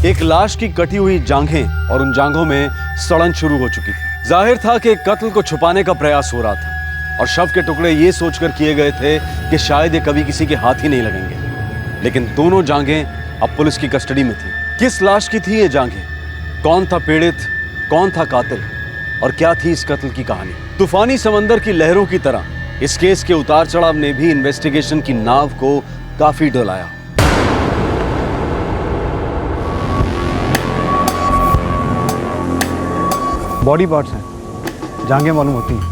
एक लाश की कटी हुई जांघें और उन जांघों में सड़न शुरू हो चुकी थी। जाहिर था कि कत्ल को छुपाने का प्रयास हो रहा था और शव के टुकड़े ये सोचकर किए गए थे कि शायद ये कभी किसी के हाथ ही नहीं लगेंगे। लेकिन दोनों जांघें अब पुलिस की कस्टडी में थी। किस लाश की थी ये जांघें? कौन था पीड़ित, कौन था कातिल और क्या थी इस कत्ल की कहानी? तूफानी समंदर की लहरों की तरह इस केस के उतार चढ़ाव ने भी इन्वेस्टिगेशन की नाव को काफी डोलाया। बॉडी पार्ट्स हैं, जांघें मालूम होती हैं।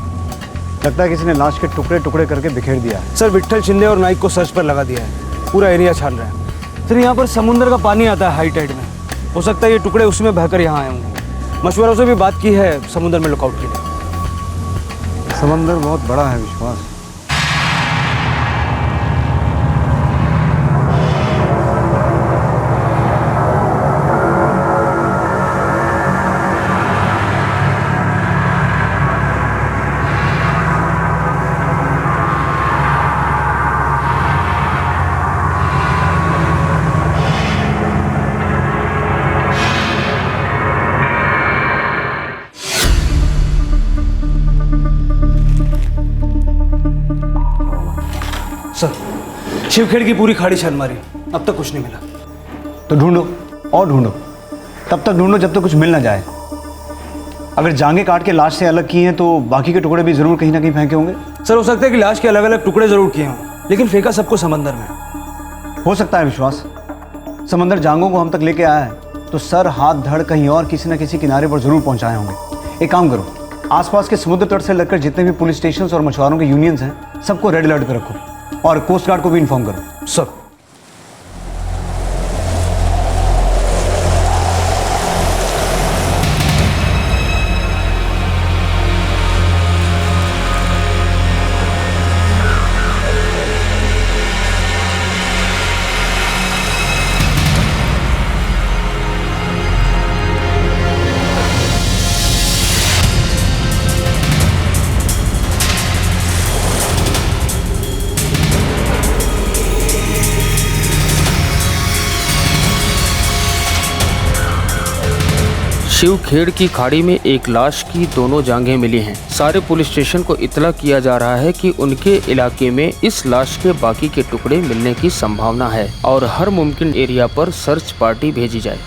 लगता है किसी ने लाश के टुकड़े टुकड़े करके बिखेर दिया है। सर विट्ठल शिंदे और नाइक को सर्च पर लगा दिया है, पूरा एरिया छान रहा है। सर यहाँ पर समुद्र का पानी आता है हाई टाइड में, हो सकता है ये टुकड़े उसमें बहकर यहाँ आए होंगे। मशवरों से भी बात की है समुद्र में लुकआउट के लिए। समंदर बहुत बड़ा है विश्वास। सर शिवखेड़ की पूरी खाड़ी छान मारी, अब तक कुछ नहीं मिला। तो ढूंढो और ढूंढो, तब तक ढूंढो जब तक कुछ मिल ना जाए। अगर जांघें काट के लाश से अलग की हैं तो बाकी के टुकड़े भी जरूर कहीं ना कहीं फेंके होंगे। सर हो सकता है कि लाश के अलग अलग टुकड़े जरूर किए हों, लेकिन फेंका सबको समंदर में। हो सकता है विश्वास, समंदर जांघों को हम तक लेके आया है तो सर हाथ धड़ कहीं और किसी न किसी किनारे पर जरूर पहुंचाए होंगे। एक काम करो, आसपास के समुद्र तट से लगकर जितने भी पुलिस स्टेशन और मछुआरों के यूनियंस हैं सबको रेड अलर्ट पे रखो और कोस्ट गार्ड को भी इन्फॉर्म करो। सर शिवखेड़ की खाड़ी में एक लाश की दोनों जांघें मिली हैं। सारे पुलिस स्टेशन को इतला किया जा रहा है कि उनके इलाके में इस लाश के बाकी के टुकड़े मिलने की संभावना है और हर मुमकिन एरिया पर सर्च पार्टी भेजी जाए।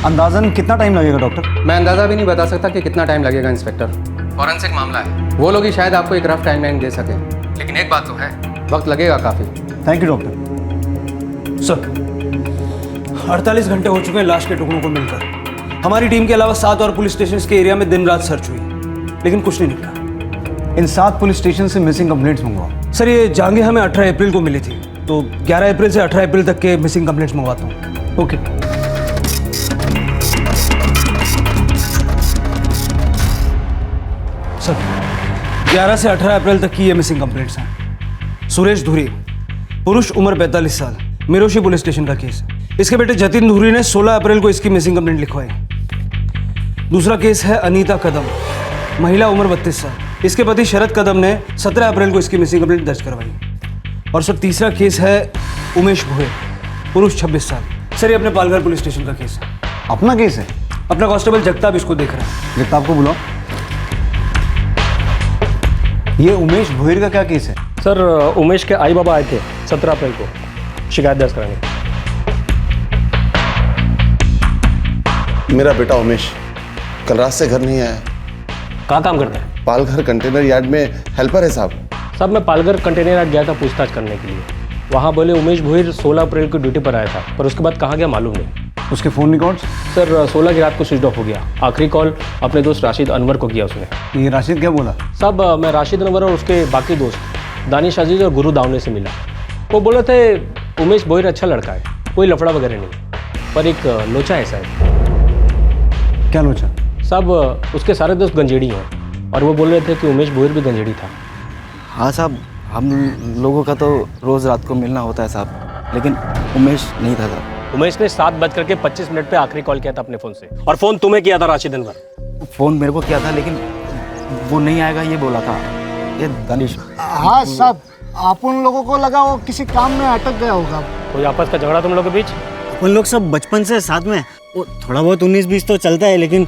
अंदाजन कितना टाइम लगेगा डॉक्टर? मैं अंदाज़ा भी नहीं बता सकता कि कितना टाइम लगेगा इंस्पेक्टर। फॉरेंसिक मामला है, वो लोग ही शायद आपको एक रफ टाइमलाइन दे सके, लेकिन एक बात तो है, वक्त लगेगा काफ़ी। Thank you doctor. सर 48 घंटे हो चुके हैं लाश के टुकड़ों को मिलकर। हमारी टीम के अलावा 7 और पुलिस स्टेशन के एरिया में दिन रात सर्च हुई, लेकिन कुछ नहीं निकला। इन 7 पुलिस स्टेशन से मिसिंग कंप्लेंट्स मंगवाओ। सर ये जांघें हमें 18 अप्रैल को मिली थी, तो 11 अप्रैल से 18 अप्रैल तक के मिसिंग कंप्लेंट्स मंगवाता हूँ। ओके। सर 11 से 18 अप्रैल तक की ये मिसिंग कंप्लेंट्स हैं। सुरेश धुरी, पुरुष, उम्र 45 साल, मिरोशी पुलिस स्टेशन का केस है। इसके बेटे जतिन धुरी ने 16 अप्रैल को इसकी मिसिंग कंप्लेंट लिखवाई। दूसरा केस है अनीता कदम, महिला, उम्र 32 साल। इसके पति शरद कदम ने 17 अप्रैल को इसकी मिसिंग कंप्लेंट दर्ज करवाई। और सर तीसरा केस है उमेश भोयर, पुरुष, 26 साल। सर ये अपने पालघर पुलिस स्टेशन का केस है। अपना केस है? अपना कांस्टेबल जगताप इसको देख रहा है। जगताप को बुलाओ। ये उमेश भोयर का क्या केस है? सर उमेश के आई बाबा आए थे 17 अप्रैल को शिकायत दर्ज कराने। मेरा बेटा उमेश कल रात से घर नहीं आया। कहाँ काम करते हैं? पालघर कंटेनर यार्ड में हेल्पर है साहब। साहब मैं पालघर कंटेनर यार्ड गया था पूछताछ करने के लिए। वहाँ बोले उमेश भोयर 16 अप्रैल को ड्यूटी पर आया था, पर उसके बाद कहाँ गया मालूम नहीं। उसके फ़ोन रिकॉर्ड्स? सर 16 की रात को स्विच ऑफ हो गया। आखिरी कॉल अपने दोस्त राशिद अनवर को किया उसने। ये राशिद क्या बोला? साहब मैं राशिद अनवर और उसके बाकी दोस्त दानिश अजीज और गुरु दावने से मिला। वो बोले थे उमेश भोयर अच्छा लड़का है, कोई लफड़ा वगैरह नहीं, पर एक लोचा है शायद। क्या लोचा? साहब उसके सारे दोस्त गंजेड़ी हैं और वो बोल रहे थे कि उमेश भोईर भी गंजेड़ी था। हाँ साहब, हम लोगों का तो रोज़ रात को मिलना होता है साहब, लेकिन उमेश नहीं था साहब। उमेश ने 7:25 पे आखिरी कॉल किया था अपने फ़ोन से, और फ़ोन तुम्हें किया था राशिद अनवर। फ़ोन मेरे को किया था, लेकिन वो नहीं आएगा ये बोला था। ये दानिश। हाँ साहब, आप उन लोगों को लगा वो किसी काम में अटक गया होगा। कोई आपस का झगड़ा तुम लोग के बीच? अपन लोग सब बचपन से साथ में, वो थोड़ा बहुत 19-20 तो चलता है, लेकिन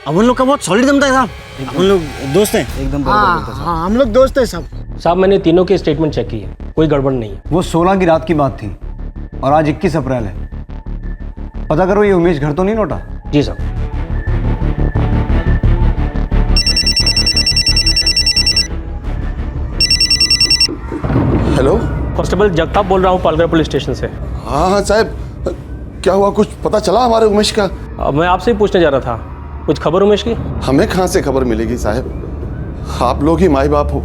अपन लोग का बहुत सॉलिड जमता है साहब। अपन लोग दोस्त हैं एकदम बराबर हाँ बोलता साहब। हाँ, हम लोग दोस्त हैं सब। साहब मैंने तीनों की स्टेटमेंट चेक की है, कोई गड़बड़ नहीं है। वो 16 की रात की बात थी और आज 21 अप्रैल है। पता करो ये उमेश घर तो नहीं लौटा? जी साहब। हेलो। कांस्टेबल जगताप बोल रहा हूँ पालघर पुलिस स्टेशन से। हाँ हाँ साहब, क्या हुआ, कुछ पता चला हमारे उमेश का? मैं आपसे ही पूछने जा रहा था, कुछ खबर उमेश की? हमें कहाँ से खबर मिलेगी साहब, आप लोग ही माई बाप हो,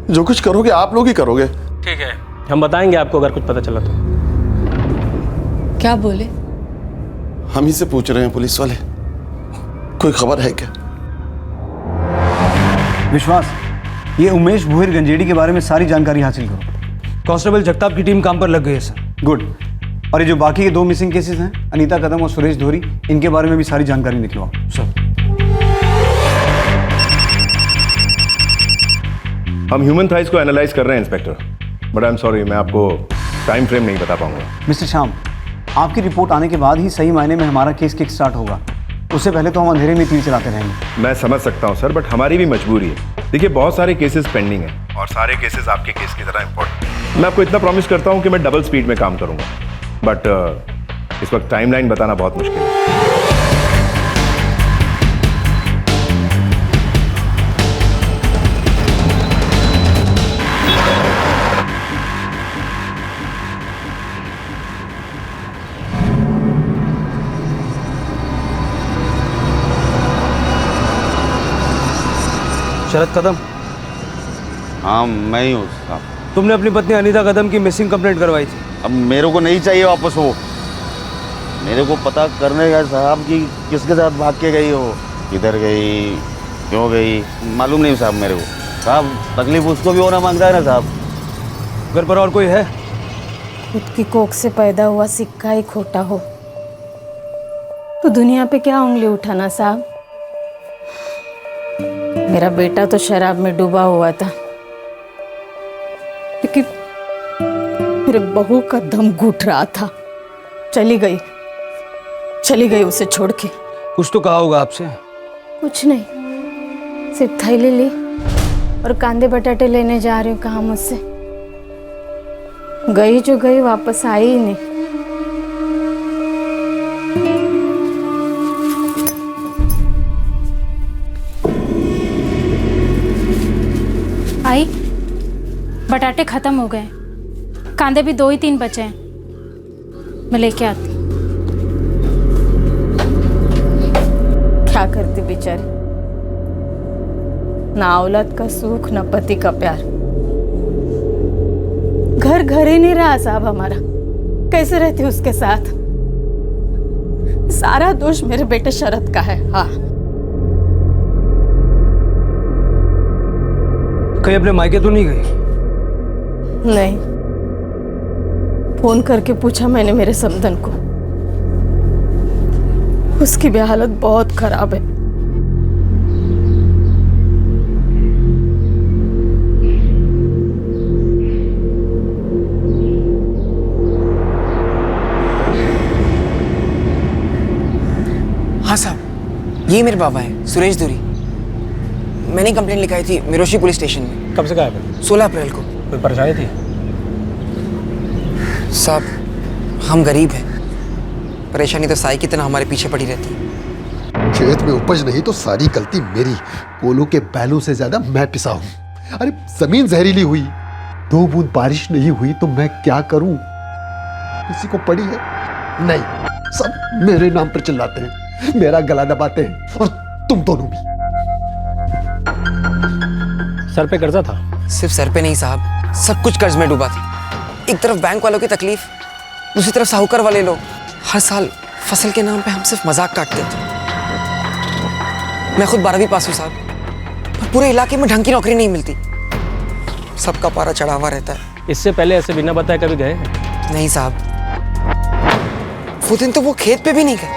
जो कुछ करोगे आप लोग ही करोगे। ठीक है, हम बताएंगे आपको अगर कुछ पता चला तो। क्या बोले? हम ही से पूछ रहे हैं पुलिस वाले, कोई खबर है क्या? विश्वास, ये उमेश भोईर गंजेड़ी के बारे में सारी जानकारी हासिल करो। कांस्टेबल जगताप की टीम काम पर लग गई है सर। गुड। और ये जो बाकी के 2 मिसिंग केसेस हैं, अनीता कदम और सुरेश धोरी, इनके बारे में भी सारी जानकारी निकलवाओ। सर हम ह्यूमन थाइज को एनालाइज कर रहे हैं inspector, but I am sorry, मैं आपको टाइम फ्रेम नहीं बता पाऊंगा। मिस्टर श्याम, आपकी रिपोर्ट आने के बाद ही सही मायने में हमारा केस किक स्टार्ट होगा। उससे पहले तो हम अंधेरे में तीर चलाते रहेंगे। मैं समझ सकता हूं सर, बट हमारी भी मजबूरी है। देखिए, बहुत सारे केसेस पेंडिंग हैं और सारे केसेस आपके केस की तरह इंपॉर्टेंट। मैं आपको इतना प्रॉमिस करता हूं कि मैं डबल स्पीड में काम करूंगा, बट इस वक्त टाइमलाइन बताना बहुत मुश्किल है। शरद कदम। हाँ मैं ही हूँ साहब। तुमने अपनी पत्नी अनीता कदम की मिसिंग कंप्लेंट करवाई थी। अब मेरे को नहीं चाहिए वापस वो, मेरे को पता करने का साहब कि किसके साथ भाग के गई हो, किधर गई, क्यों गई, मालूम नहीं साहब मेरे को। साहब तकलीफ उसको भी होना मांगता है ना साहब। घर पर और कोई है? खुद की कोख से पैदा हुआ सिक्का ही खोटा हो तो दुनिया पे क्या उंगली उठाना साहब। मेरा बेटा तो शराब में डूबा हुआ था, लेकिन मेरे बहू का दम घुट रहा था। चली गई उसे छोड़ के। कुछ तो कहा होगा आपसे? कुछ नहीं, सिर्फ थैली ली और कांदे बटाटे लेने जा रही हूँ कहा मुझसे। गई जो गई, वापस आई ही नहीं। आई, बटाटे खत्म हो गए, कांदे भी 2 ही 3 बचे हैं, मैं लेके आती। क्या करती बेचारी, ना औलाद का सुख ना पति का प्यार। घर ही नहीं रहा साहब हमारा, कैसे रहती उसके साथ। सारा दोष मेरे बेटे शरद का है। हाँ, कहीं अपने मायके तो नहीं गई? नहीं, फोन करके पूछा मैंने मेरे समधन को, उसकी भी हालत बहुत खराब है। हाँ साहब, ये मेरे बाबा है, सुरेश धुरी। मैंने कंप्लेंट लिखाई थी मिरोशी पुलिस स्टेशन में। कब से गायब है? 16 अप्रैल को। कोई परेशानी थी? साहब, हम गरीब हैं, परेशानी तो साई की तरह हमारे पीछे पड़ी रहती है। खेत में उपज नहीं तो सारी गलती मेरी। कोलू के बैलों से ज्यादा मैं पिसा हूं। अरे जमीन जहरीली हुई, 2 बूंद बारिश नहीं हुई तो मैं क्या करूं? किसी को पड़ी है? नहीं, सब मेरे नाम पर चिल्लाते हैं, मेरा गला दबाते हैं, और तुम दोनों भी। सर पे कर्जा था? सिर्फ सर पे नहीं साहब, सब कुछ कर्ज में डूबा था। एक तरफ बैंक वालों की तकलीफ, दूसरी तरफ साहूकार वाले लोग हर साल फसल के नाम पे हम सिर्फ मजाक काटते थे। मैं खुद 12वीं पास हूँ साहब, पर पूरे इलाके में ढंग की नौकरी नहीं मिलती, सबका पारा चढ़ा हुआ रहता है। इससे पहले ऐसे बिना बताए कभी गए हैं? नहीं साहब, वो दिन तो वो खेत पे भी नहीं गए,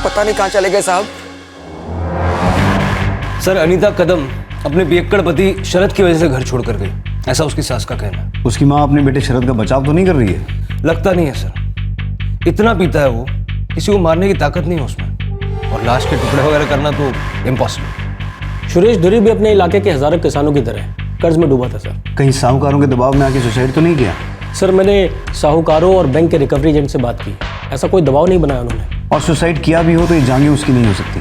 पता नहीं कहाँ चले गए साहब। सर अनीता कदम अपने पियक्कड़ पति शरद की वजह से घर छोड़कर गई, ऐसा उसकी सास का कहना है। उसकी माँ अपने बेटे शरद का बचाव तो नहीं कर रही है? लगता नहीं है सर, इतना पीता है वो, किसी को मारने की ताकत नहीं है उसमें, और लाश के टुकड़े वगैरह करना तो इम्पॉसिबल। सुरेश धुरी भी अपने इलाके के हजारों किसानों की तरह कर्ज में डूबा था सर। कहीं साहूकारों के दबाव में आके सुसाइड तो नहीं किया? सर मैंने साहूकारों और बैंक के रिकवरी एजेंट से बात की, ऐसा कोई दबाव नहीं बनाया उन्होंने। और सुसाइड किया भी हो तो ये जांघें उसकी नहीं हो सकती,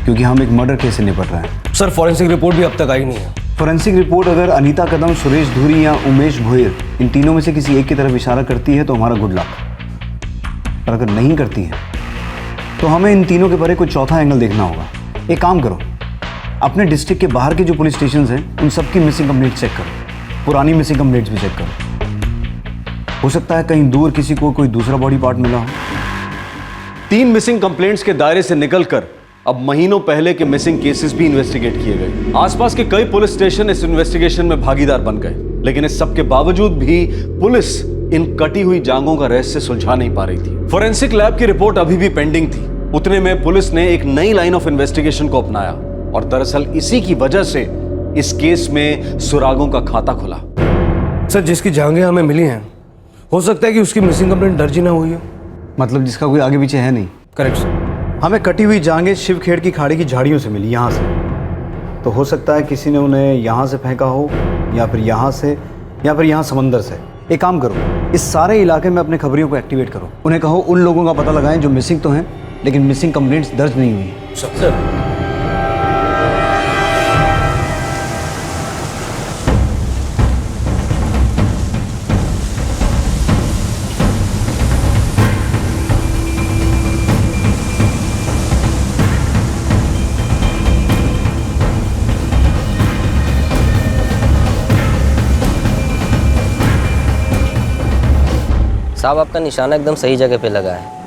क्योंकि हम एक मर्डर केस से निपट रहे हैं। सर फॉरेंसिक रिपोर्ट भी अब तक आई नहीं है। फॉरेंसिक रिपोर्ट अगर अनीता कदम, सुरेश धुरी या उमेश भोयर इन तीनों में से किसी एक की तरफ इशारा करती है तो हमारा गुड लक, और अगर नहीं करती है तो हमें इन तीनों के परे कोई चौथा एंगल देखना होगा। एक काम करो, अपने डिस्ट्रिक्ट के बाहर के जो पुलिस स्टेशन हैं उन सबकी मिसिंग कंप्लेंट चेक करो, पुरानी मिसिंग कंप्लेंट्स भी चेक करो, हो सकता है कहीं दूर किसी को कोई दूसरा बॉडी पार्ट मिला हो। 3 मिसिंग कंप्लेंट्स के दायरे से निकलकर अब महीनों पहले के मिसिंग केसेस भी इन्वेस्टिगेट किए गए। आसपास के कई पुलिस स्टेशन इस इन्वेस्टिगेशन में भागीदार बन गए, लेकिन इस सब के बावजूद भी पुलिस इन कटी हुई जांघों का रहस्य सुलझा नहीं पा रही थी। फोरेंसिक लैब की रिपोर्ट अभी भी पेंडिंग थी। उतने में पुलिस ने एक नई लाइन ऑफ इन्वेस्टिगेशन को अपनाया, और दरअसल इसी की वजह से इस केस में सुरागों का खाता खुला। सर जिसकी जांघें हमें मिली हैं, हो सकता है कि उसकी मिसिंग कंप्लेंट दर्ज ही ना हुई हो। मतलब जिसका कोई आगे पीछे है नहीं? Correct sir. हमें कटी हुई जांघें शिवखेड़ की खाड़ी की झाड़ियों से मिली, यहाँ से, तो हो सकता है किसी ने उन्हें यहाँ से फेंका हो, या फिर यहाँ से, या फिर यहाँ समंदर से। एक काम करो, इस सारे इलाके में अपने खबरियों को एक्टिवेट करो, उन्हें कहो उन लोगों का पता लगाएं जो मिसिंग तो हैं लेकिन मिसिंग कंप्लेंट्स दर्ज नहीं हुई हैं। सर साहब आपका निशाना एकदम सही जगह पे लगा है।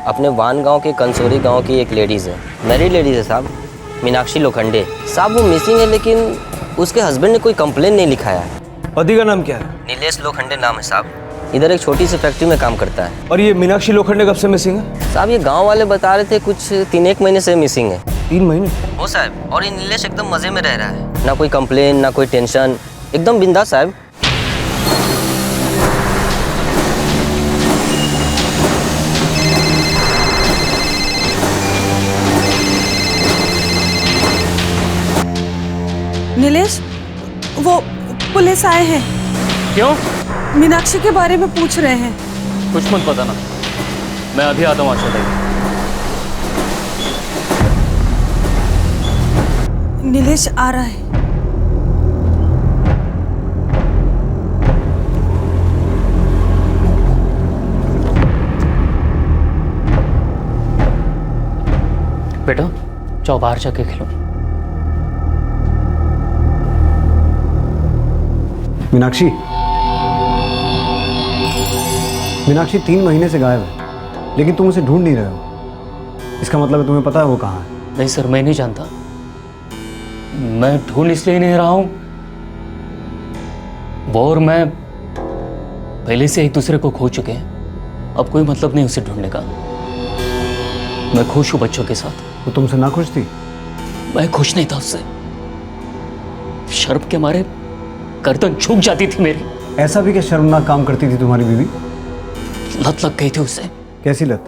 अपने वान गांव के कंसोरी गांव की एक लेडीज़ है, मैरिड लेडीज़ है साहब, मीनाक्षी लोखंडे। साहब वो मिसिंग है, लेकिन उसके हस्बैंड ने कोई कंप्लेन नहीं लिखाया है। पति का नाम क्या है? नीलेश लोखंडे नाम है साहब, इधर एक छोटी सी फैक्ट्री में काम करता है। और ये मीनाक्षी लोखंडे कब से मिसिंग है? साहब ये गाँव वाले बता रहे थे कुछ 3-1 महीने से मिसिंग है। 3 महीने? हो साहब, और ये नीलेश एकदम मज़े में रह रहा है, ना कोई कंप्लेन ना कोई टेंशन, एकदम बिंदास साहब। नीलेश, वो पुलिस आए हैं। क्यों? मीनाक्षी के बारे में पूछ रहे हैं। कुछ मत बताना, मैं अभी आता हूँ। अच्छा नीलेश आ रहा है। बेटा जाओ बाहर जाके खेलो। मीनाक्षी, मीनाक्षी 3 महीने से गायब है, लेकिन तुम उसे ढूंढ नहीं रहे हो। इसका मतलब है तुम्हें पता है वो कहाँ है? नहीं सर, मैं नहीं जानता। मैं ढूंढ इसलिए नहीं रहा हूं, वो और मैं पहले से एक दूसरे को खो चुके हैं, अब कोई मतलब नहीं उसे ढूंढने का। मैं खुश हूं बच्चों के साथ। वो तुमसे ना खुश थी? मैं खुश नहीं था उससे, शर्म के मारे गर्दन झुक जाती थी मेरी। ऐसा भी क्या शर्मनाक काम करती थी तुम्हारी बीवी? लत लग गई थी उसे। कैसी लत?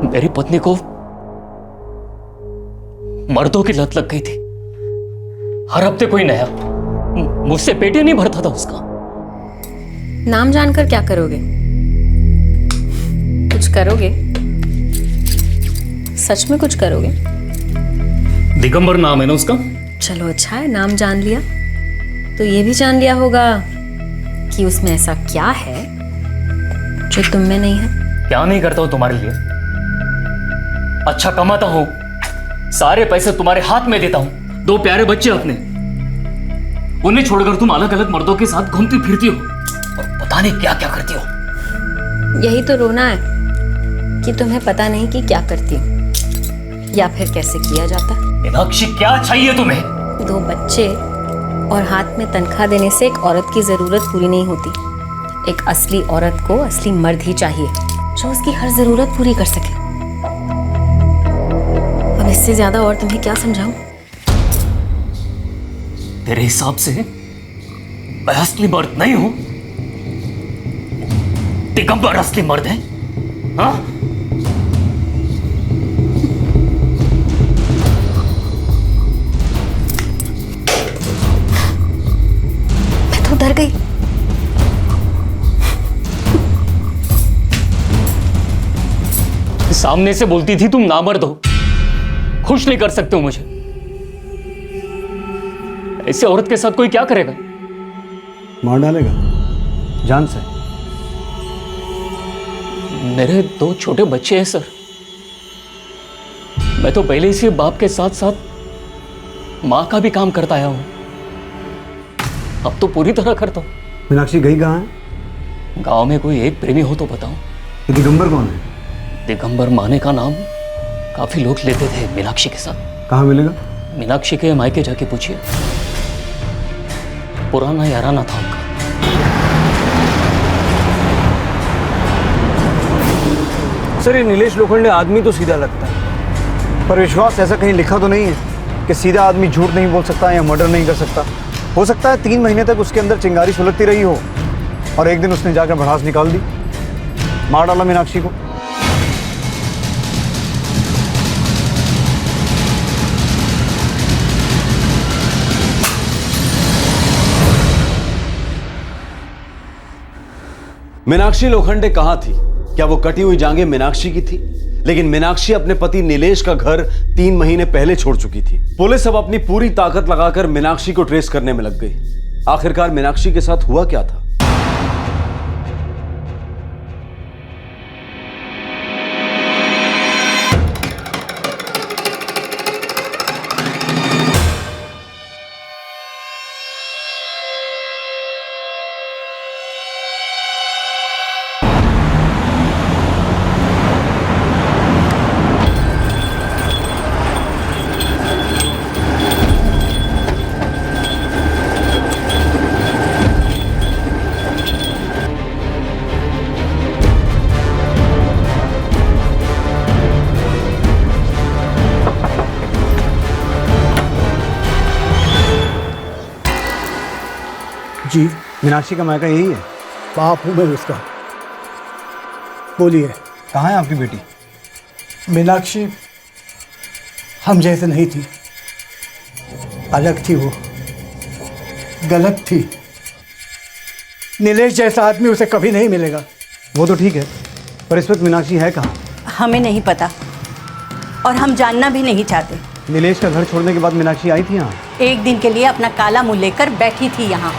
मेरी पत्नी को मर्दों की लत लग गई थी। हर हफ्ते कोई नया, मुझसे पेट ही नहीं भरता था उसका। नाम जानकर क्या करोगे? कुछ करोगे? सच में कुछ करोगे? दिगंबर नाम है ना उसका। चलो अच्छा है, नाम जान लिया तो ये भी जान लिया होगा कि उसमें ऐसा क्या है जो तुम में नहीं है। क्या नहीं करता हूं तुम्हारे लिए? अच्छा कमाता हूं, सारे पैसे तुम्हारे हाथ में देता हूं, 2 प्यारे बच्चे अपने, उन्हें छोड़कर तुम अलग अलग मर्दों के साथ घूमती फिरती हो और पता नहीं क्या क्या करती हो। यही तो रोना है, कि तुम्हें पता नहीं कि क्या करती हूँ या फिर कैसे किया जाता। मीनाक्षी क्या चाहिए तुम्हें? 2 बच्चे और हाथ में तनख्वाह देने से एक औरत की जरूरत पूरी नहीं होती। एक असली औरत को असली मर्द ही चाहिए जो उसकी हर जरूरत पूरी कर सके। अब इससे ज्यादा और तुम्हें क्या समझाऊं? तेरे हिसाब से मैं असली मर्द नहीं हूं? दिगंबर असली मर्द है? हाँ? मैं तो डर गई। सामने से बोलती थी तुम नामर्द हो, खुश नहीं कर सकते हो मुझे। ऐसे औरत के साथ कोई क्या करेगा? मार डालेगा जान से। मेरे 2 छोटे बच्चे हैं सर। मैं तो पहले से बाप के साथ साथ माँ का भी काम करता आया हूं, अब तो पूरी तरह करता हूं। मीनाक्षी गई कहाँ है? गांव में कोई एक प्रेमी हो तो बताओ। ये दिगंबर कौन है? दिगंबर माने का नाम काफी लोग लेते थे मीनाक्षी के साथ। कहाँ मिलेगा? मीनाक्षी के मायके जाके पूछिए, पुराना याराना था उनका। सर ये नीलेश लोखंडे आदमी तो सीधा लगता है, पर विश्वास ऐसा कहीं लिखा तो नहीं है कि सीधा आदमी झूठ नहीं बोल सकता या मर्डर नहीं कर सकता। हो सकता है 3 महीने तक उसके अंदर चिंगारी सुलगती रही हो और एक दिन उसने जाकर भड़ास निकाल दी, मार डाला मीनाक्षी को। मीनाक्षी लोखंडे कहां थी? क्या वो कटी हुई जांघें मीनाक्षी की थी? लेकिन मीनाक्षी अपने पति नीलेश का घर 3 महीने पहले छोड़ चुकी थी। पुलिस अब अपनी पूरी ताकत लगाकर मीनाक्षी को ट्रेस करने में लग गई। आखिरकार मीनाक्षी के साथ हुआ क्या था? जी मीनाक्षी का मायका यही है? बाप हूँ मैं उसका। बोलिए कहाँ है आपकी बेटी? मीनाक्षी हम जैसे नहीं थी, अलग थी, वो गलत थी। नीलेश जैसा आदमी उसे कभी नहीं मिलेगा। वो तो ठीक है, पर इस वक्त मीनाक्षी है कहाँ? हमें नहीं पता और हम जानना भी नहीं चाहते। नीलेश का घर छोड़ने के बाद मीनाक्षी आई थी यहाँ? एक दिन के लिए अपना काला मुंह लेकर बैठी थी यहाँ।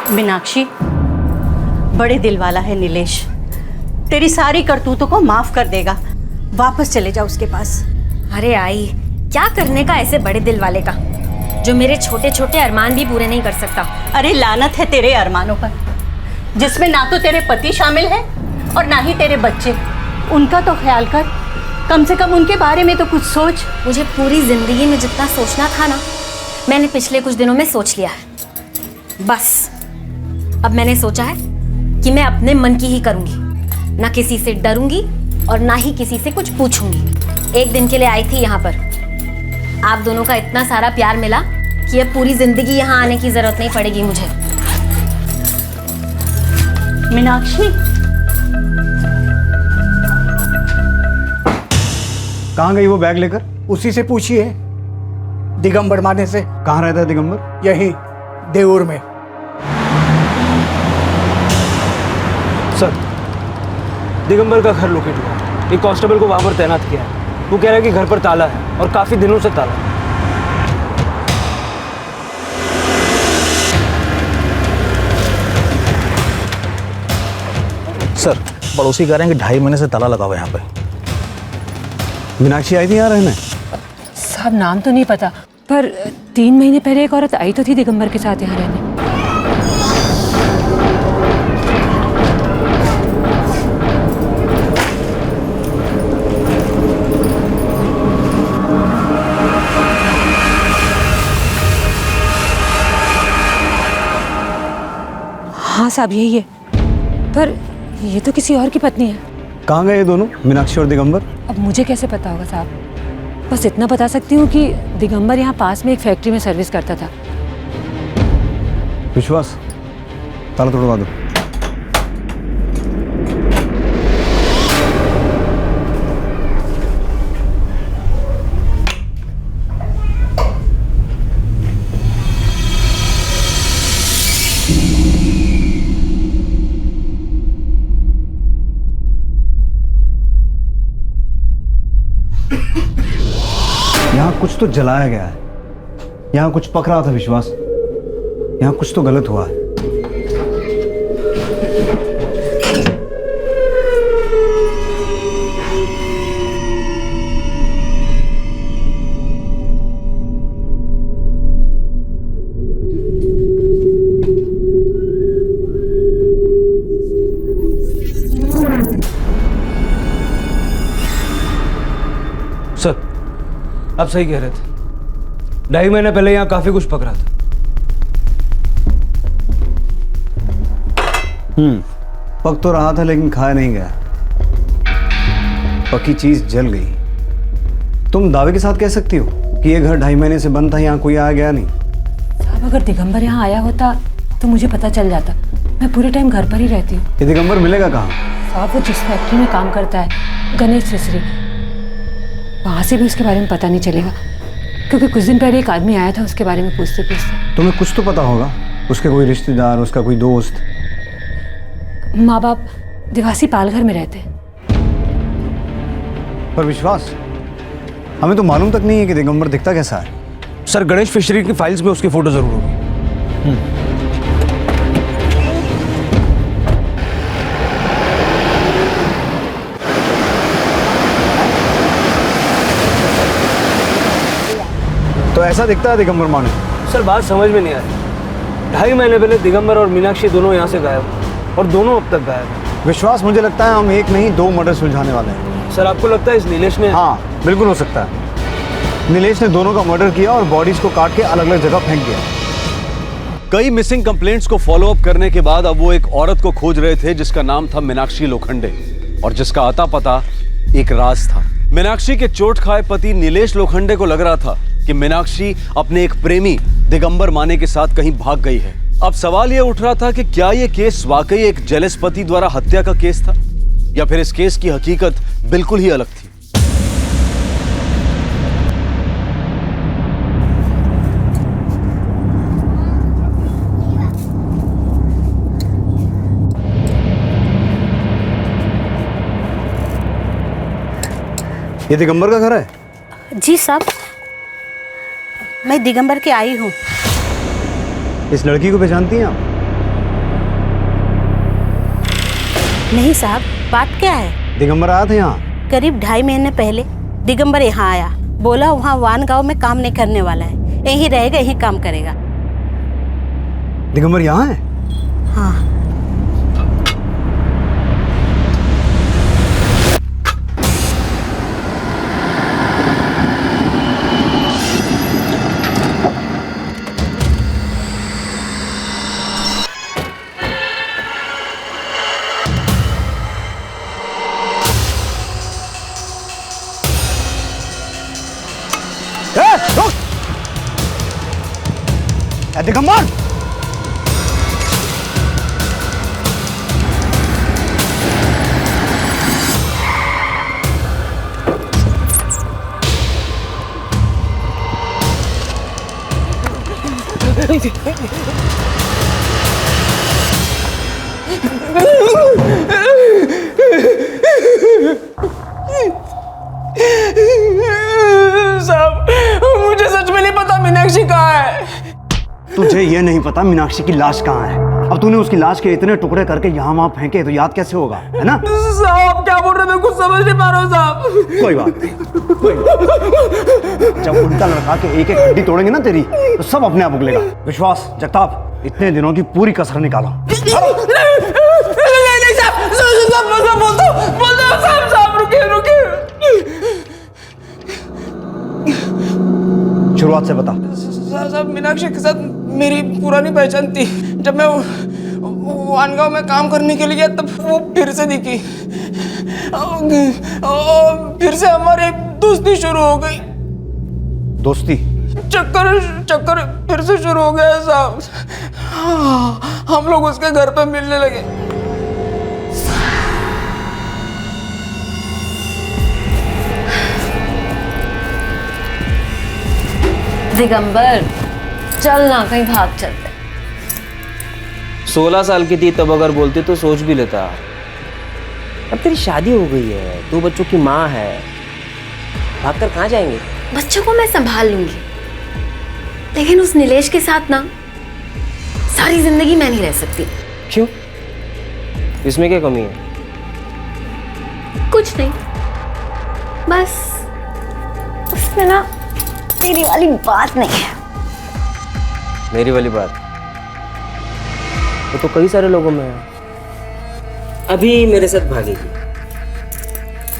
मीनाक्षी बड़े दिल वाला है नीलेश, तेरी सारी करतूतों को माफ कर देगा। वापस चले जाओ उसके पास। अरे आई, क्या करने का ऐसे बड़े दिल वाले का जो मेरे छोटे छोटे अरमान भी पूरे नहीं कर सकता। अरे लानत है तेरे अरमानों पर, जिसमें ना तो तेरे पति शामिल है और ना ही तेरे बच्चे। उनका तो ख्याल कर, कम से कम उनके बारे में तो कुछ सोच। मुझे पूरी जिंदगी में जितना सोचना था ना, मैंने पिछले कुछ दिनों में सोच लिया है। बस अब मैंने सोचा है कि मैं अपने मन की ही करूंगी, ना किसी से डरूंगी और ना ही किसी से कुछ पूछूंगी। एक दिन के लिए आई थी यहाँ पर, आप दोनों का इतना सारा प्यार मिला कि अब पूरी जिंदगी यहाँ आने की जरूरत नहीं पड़ेगी मुझे। मीनाक्षी कहाँ गई वो बैग लेकर? उसी से पूछिए, दिगंबर माने से। कहाँ रहता है दिगंबर? यही देऊर में। सर दिगंबर का घर लोकेट हुआ, एक कांस्टेबल को वहां पर तैनात किया है। वो कह रहा है कि घर पर ताला है और काफी दिनों से ताला है। सर पड़ोसी कह रहे हैं कि 2.5 महीने से ताला लगा हुआ है यहाँ पे। मीनाक्षी आई थी यहाँ रहने? साहब नाम तो नहीं पता, पर 3 महीने पहले एक औरत आई तो थी दिगंबर के साथ यहाँ रहने। साहब यही है, पर ये तो किसी और की पत्नी है। कहाँ गए ये दोनों, मीनाक्षी और दिगंबर? अब मुझे कैसे पता होगा साहब, बस इतना बता सकती हूँ कि दिगंबर यहाँ पास में एक फैक्ट्री में सर्विस करता था। विश्वास, ताला तोड़वा दो। यहाँ कुछ तो जलाया गया है, यहाँ कुछ पक रहा था विश्वास, यहाँ कुछ तो गलत हुआ है। सर, आप सही कह रहे थे, 2.5 महीने पहले यहाँ काफी कुछ पक रहा था। पक तो रहा था लेकिन खाया नहीं गया, पकी चीज जल गई। तुम दावे के साथ कह सकती हो कि ये घर 2.5 महीने से बंद था, यहाँ कोई आया गया नहीं? साहब अगर दिगंबर यहाँ आया होता तो मुझे पता चल जाता, मैं पूरे टाइम घर पर ही रहती हूँ। ये दिगंबर मिलेगा कहाँ? साहब वो जिस फैक्ट्री में काम करता है, गणेश मिस्त्री, वहाँ से भी उसके बारे में पता नहीं चलेगा, क्योंकि कुछ दिन पहले एक आदमी आया था उसके बारे में पूछते पूछते। तुम्हें कुछ तो पता होगा, उसके कोई रिश्तेदार, उसका कोई दोस्त? माँ बाप दिवासी पालघर में रहते हैं। पर विश्वास, हमें तो मालूम तक नहीं है कि दिगंबर दिखता कैसा है। सर, गणेश फिशरी की फाइल्स में उसकी फोटो जरूर होगी। तो ऐसा दिखता है दिगंबर माने? सर, बात समझ में नहीं आ रही। 2.5 महीने पहले दिगंबर और मीनाक्षी दोनों यहाँ से गायब, और दोनों अब तक गायब हैं। विश्वास, मुझे लगता है हम एक नहीं 2 मर्डर सुलझाने वाले हैं। सर, आपको लगता है इस नीलेश ने? हाँ, बिल्कुल हो सकता है। नीलेश ने दोनों का मर्डर किया और बॉडीज को काट के अलग अलग जगह फेंक दिया। कई मिसिंग कंप्लेंट्स को फॉलो अप करने के बाद अब वो एक औरत को खोज रहे थे जिसका नाम था मीनाक्षी लोखंडे, और जिसका आता पता एक राज था। मीनाक्षी के चोट खाए पति नीलेश लोखंडे को लग रहा था कि मीनाक्षी अपने एक प्रेमी दिगंबर माने के साथ कहीं भाग गई है। अब सवाल यह उठ रहा था कि क्या यह केस वाकई एक जेलस पति द्वारा हत्या का केस था, या फिर इस केस की हकीकत बिल्कुल ही अलग थी। ये दिगंबर का घर है? जी साहब, मैं दिगंबर की आई हूँ। इस लड़की को पहचानती हैं आप? नहीं साहब, बात क्या है? दिगंबर आया था यहाँ करीब 2.5 महीने पहले दिगंबर यहाँ आया, बोला वहाँ वान गांव में काम नहीं करने वाला है, यहीं रहेगा, यहीं काम करेगा। दिगंबर यहाँ है? हाँ। दिगंबर! साहब, मुझे सच में नहीं पता मीनाक्षी कहाँ है। तुझे ये नहीं पता मीनाक्षी की लाश कहाँ है? अब तूने उसकी लाश के इतने टुकड़े करके यहाँ वहाँ फेंके तो याद कैसे होगा, है ना? साहब क्या बोल रहे हैं, मैं कुछ समझ नहीं पा रहा हूँ साहब। कोई बात नहीं, कोई बात। जब उल्टा लड़का के एक एक हड्डी तोड़ेंगे ना तेरी, तो सब अपने आप उगलेगा। विश्वास, जगताप, इतने दिनों की पूरी कसर निकाला। शुरुआत से बता। साहब, मीनाक्षी के साथ मेरी पुरानी पहचान थी। जब मैं वानगांव में काम करने के लिए तब वो फिर से दिखी। फिर से हमारी दोस्ती शुरू हो गई। दोस्ती? चक्कर फिर से शुरू हो गया साहब। हम लोग उसके घर पे मिलने लगे। दिगंबर चल ना कहीं भाग चलते। 16 साल की थी तब अगर बोलती तो सोच भी लेता। अब तेरी शादी हो गई है, 2 बच्चों की माँ है, भागकर कहाँ जाएंगे? बच्चों को मैं संभाल लूंगी, लेकिन उस नीलेश के साथ ना सारी जिंदगी मैं नहीं रह सकती। क्यों? इसमें क्या कमी है? कुछ नहीं, बस उसमें ना तेरी वाली बात नहीं है। मेरी वाली बात वो तो कई सारे लोगों में है। अभी मेरे साथ भागेगी,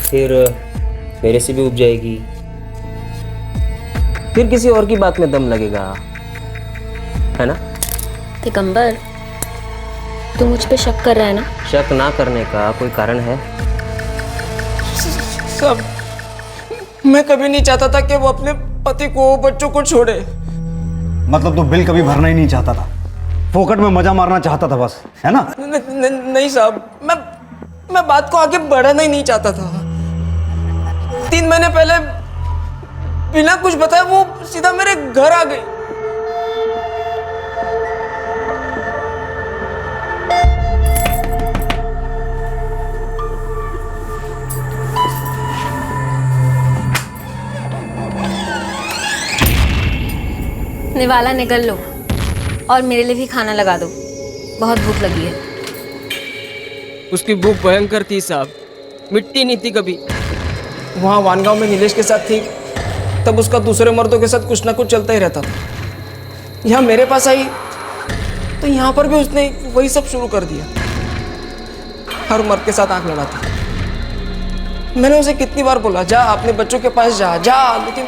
फिर मेरे से भी उब जाएगी, फिर किसी और की बात में दम लगेगा, है ना? दिगंबर तू मुझ पे शक कर रहा है ना? शक ना करने का कोई कारण है? सब मैं कभी नहीं चाहता था कि वो अपने पति को, बच्चों को छोड़े। मतलब तो बिल कभी भरना ही नहीं चाहता था, फोकट में मजा मारना चाहता था बस, है ना? नहीं साहब, मैं बात को आगे बढ़ाना ही नहीं चाहता था। 3 महीने पहले बिना कुछ बताए वो सीधा मेरे घर आ गई। निवाला निगल लो और मेरे लिए भी खाना लगा दो, बहुत भूख लगी है। उसकी भूख भयंकर थी साहब, मिट्टी नहीं थी कभी। वहाँ वानगांव में नीलेश के साथ थी तब उसका दूसरे मर्दों के साथ कुछ ना कुछ चलता ही रहता था। यहाँ मेरे पास आई तो यहाँ पर भी उसने वही सब शुरू कर दिया। हर मर्द के साथ आंख लड़ाती। मैंने उसे कितनी बार बोला जा अपने बच्चों के पास जा, लेकिन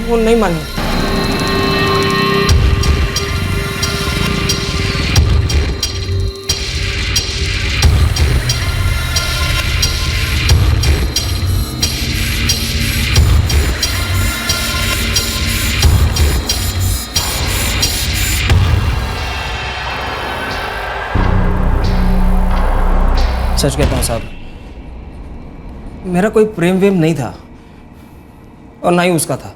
वो नहीं मानी। सच कहता हूँ साहब, मेरा कोई प्रेम वेम नहीं था और ना ही उसका था।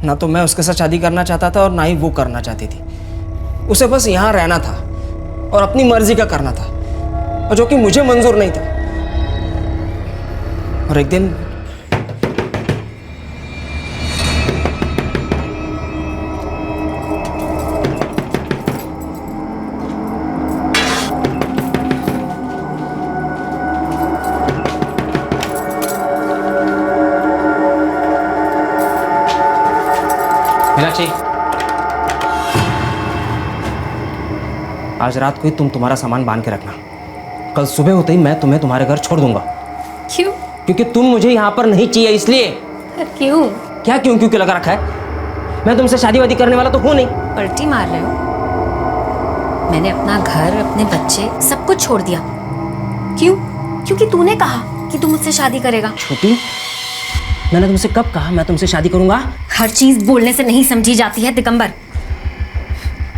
ना तो मैं उसके साथ शादी करना चाहता था और ना ही वो करना चाहती थी। उसे बस यहाँ रहना था और अपनी मर्जी का करना था, और जो कि मुझे मंजूर नहीं था। और एक दिन मीनाक्षी, आज रात को ही तुम तुम्हारा सामान बांध के रखना। कल सुबह होते ही मैं तुम्हें तुम्हारे घर छोड़ दूंगा। क्यों? क्योंकि तुम मुझे यहाँ पर नहीं चाहिए इसलिए। क्यों? क्या क्यों क्यों लगा रखा है? मैं तुमसे शादी वादी करने वाला तो हूँ नहीं। पलटी मार रहे हो? मैंने अपना घर, अपने बच्चे सब कुछ छोड़ दिया। क्यों? क्योंकि तूने कहा कि तू मुझसे शादी करेगा। छोटी, मैंने तुमसे कब कहा मैं तुमसे शादी करूंगा? हर चीज बोलने से नहीं समझी जाती है दिगंबर।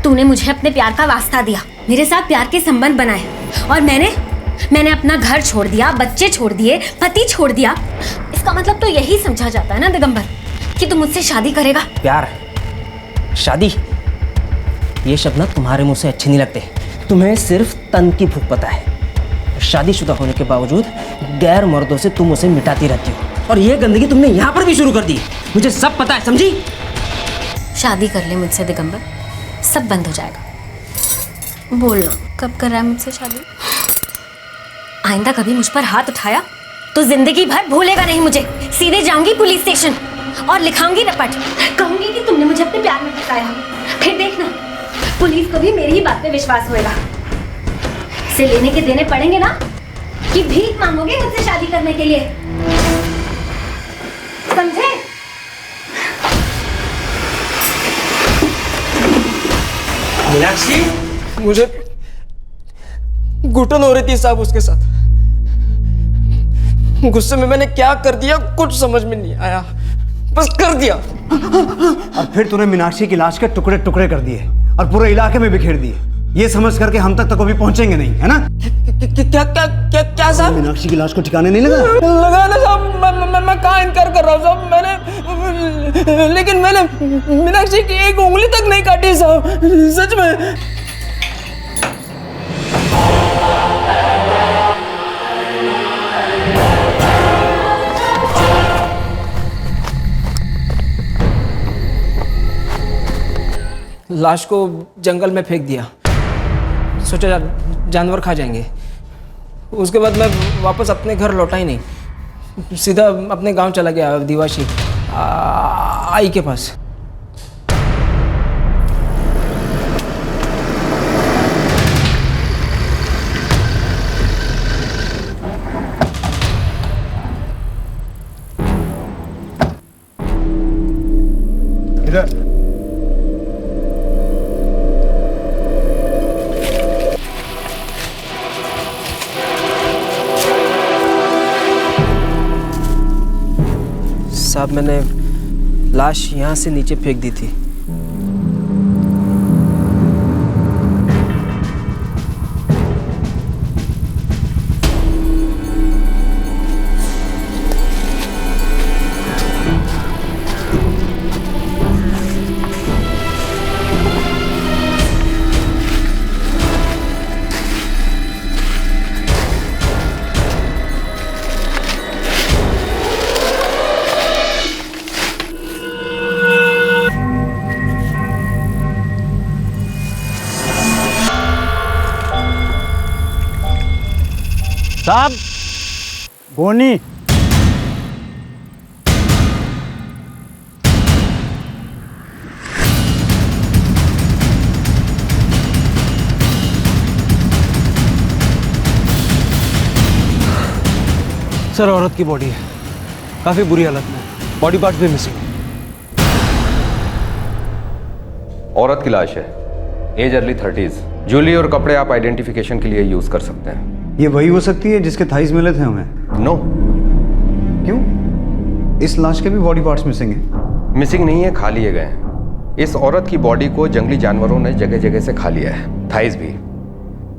तूने मुझे अपने प्यार का वास्ता दिया, मेरे साथ प्यार के संबंध बनाए, और मैंने अपना घर छोड़ दिया, बच्चे छोड़ दिए, पति छोड़ दिया। इसका मतलब तो यही समझा जाता है ना दिगंबर कि तू मुझसे शादी करेगा। प्यार, शादी, ये शब्द ना तुम्हारे मुंह से अच्छे नहीं लगते। तुम्हें सिर्फ तन की भूख पता है। शादीशुदा होने के बावजूद गैर मर्दों से तुम उसे मिटाती रहती हो, और ये गंदगी तुमने यहाँ पर भी शुरू कर दी। मुझे सब पता है, समझी? शादी कर ले मुझसे दिगंबर, सब बंद हो जाएगा। बोलना कब कर रहा है मुझसे शादी? आइंदा कभी मुझ पर हाथ उठाया तो जिंदगी भर भूलेगा नहीं मुझे। सीधे जाऊंगी पुलिस स्टेशन और लिखाऊंगी रपट, कहूंगी कि तुमने मुझे अपने प्यार में फंसाया। फिर देखना पुलिस को भी मेरी ही बात पे विश्वास होएगा। इसे लेने के देने पड़ेंगे ना कि भीख मांगोगे मुझसे शादी करने के लिए, समझे? मीनाक्षी, घुटन हो रही थी साहब उसके साथ। गुस्से में मैंने क्या कर दिया कुछ समझ में नहीं आया, बस कर दिया। और फिर तूने मीनाक्षी की लाश के टुकड़े टुकड़े कर दिए और पूरे इलाके में बिखेर दिए, ये समझ करके हम तक तो कभी पहुंचेंगे नहीं, है ना? क्या क्या क्या क्या साहब? मीनाक्षी की लाश को ठिकाने नहीं लगा? लगा ना साहब, मैं कहाँ इनकार कर रहा हूँ साहब, लेकिन मैंने मीनाक्षी की एक उंगली तक नहीं काटी साहब, सच में। लाश को जंगल में फेंक दिया, सोचा जानवर खा जाएंगे। उसके बाद मैं वापस अपने घर लौटा ही नहीं, सीधा अपने गांव चला गया, दिवाशी आई के पास। इधर साहब, मैंने लाश यहाँ से नीचे फेंक दी थी। साहब, बोनी सर, औरत की बॉडी है, काफी बुरी हालत में, बॉडी पार्ट्स भी मिसिंग। औरत की लाश है, एज अर्ली 30s। ज्वेलरी और कपड़े आप आइडेंटिफिकेशन के लिए यूज कर सकते हैं। ये वही हो सकती है जिसके थाइज मिले थे हमें? नो। क्यों? इस लाश के भी बॉडी पार्ट्स मिसिंग हैं। मिसिंग नहीं है, खा लिए गए हैं। इस औरत की बॉडी को जंगली जानवरों ने जगह जगह से खा लिया है, थाइज भी।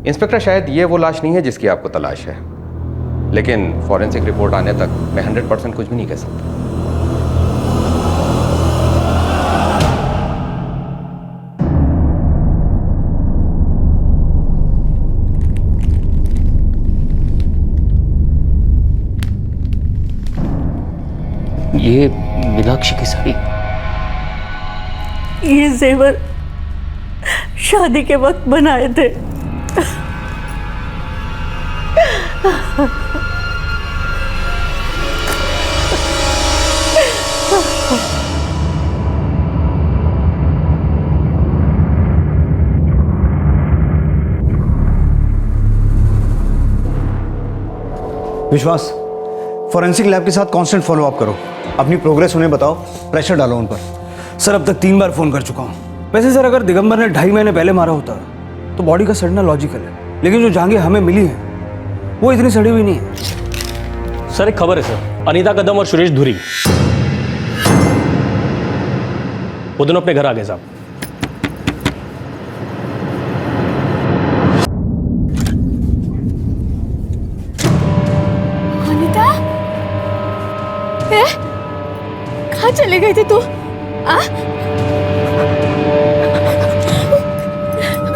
इंस्पेक्टर, शायद ये वो लाश नहीं है जिसकी आपको तलाश है, लेकिन फॉरेंसिक रिपोर्ट आने तक मैं 100% कुछ भी नहीं कह सकता। ये मीनाक्षी की साड़ी, ये जेवर शादी के वक्त बनाए थे। विश्वास, फॉरेंसिक लैब के साथ कांस्टेंट फॉलो अप करो, अपनी प्रोग्रेस उन्हें बताओ, प्रेशर डालो उन पर। सर, अब तक 3 बार फोन कर चुका हूँ। वैसे सर, अगर दिगंबर ने 2.5 महीने पहले मारा होता तो बॉडी का सड़ना लॉजिकल है, लेकिन जो जांघें हमें मिली हैं वो इतनी सड़ी हुई नहीं है। सर, एक खबर है सर, अनीता कदम और सुरेश धुरी वो दोनों अपने घर आ गए साहब। अनीता, कहाँ चले गए थे तू?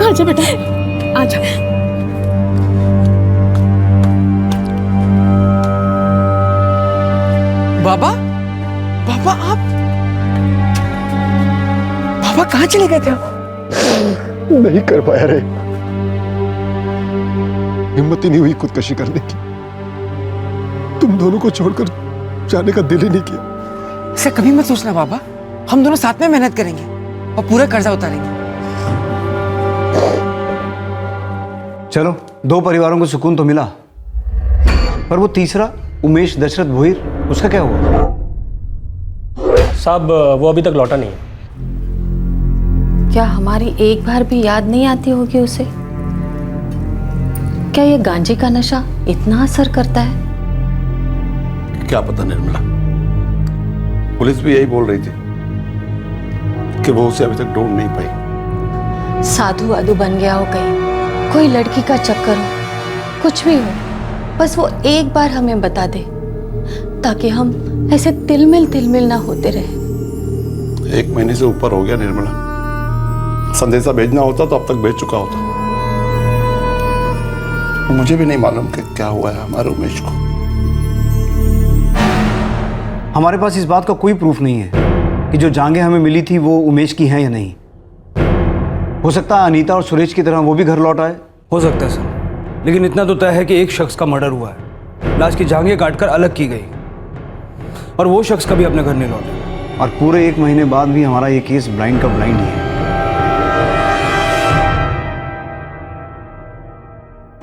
आजा बेटा, आजा। बाबा, बाबा आप, बाबा कहाँ चले गए थे आप? नहीं कर पाया रे, हिम्मत ही नहीं हुई खुदकशी करने की। तुम दोनों को छोड़कर जाने का दिल ही नहीं किया। ऐसा कभी मत सोचना बाबा, हम दोनों साथ में मेहनत करेंगे और पूरा कर्जा उतारेंगे। चलो, 2 परिवारों को सुकून तो मिला, पर वो तीसरा उमेश दशरथ भोईर, उसका क्या हुआ? साहब, वो अभी तक लौटा नहीं है। क्या हमारी एक बार भी याद नहीं आती होगी उसे? क्या ये गांजे का नशा इतना असर करता है? क्या पता निर्मला, पुलिस भी यही बोल रही थी कि वो उसे अभी तक ढूंढ नहीं पाई। साधु वाधु बन गया हो कहीं, कोई लड़की का चक्कर हो, कुछ भी हो, बस वो एक बार हमें बता दे ताकि हम ऐसे तिलमिल ना होते रहे। 1 महीने से ऊपर हो गया निर्मला, संदेशा भेजना होता तो अब तक भेज चुका होता। मुझे भी नहीं मालूम कि क्या हुआ है हमारे उमेश को। हमारे पास इस बात का कोई प्रूफ नहीं है कि जो जांघें हमें मिली थी वो उमेश की हैं या नहीं। हो सकता है अनीता और सुरेश की तरह वो भी घर लौट आए। हो सकता है सर, लेकिन इतना तो तय है कि एक शख्स का मर्डर हुआ है, लाश की जांघें काटकर अलग की गई और वो शख्स कभी अपने घर नहीं लौटा। और पूरे 1 महीने बाद भी हमारा ये केस ब्लाइंड का ब्लाइंड ही है।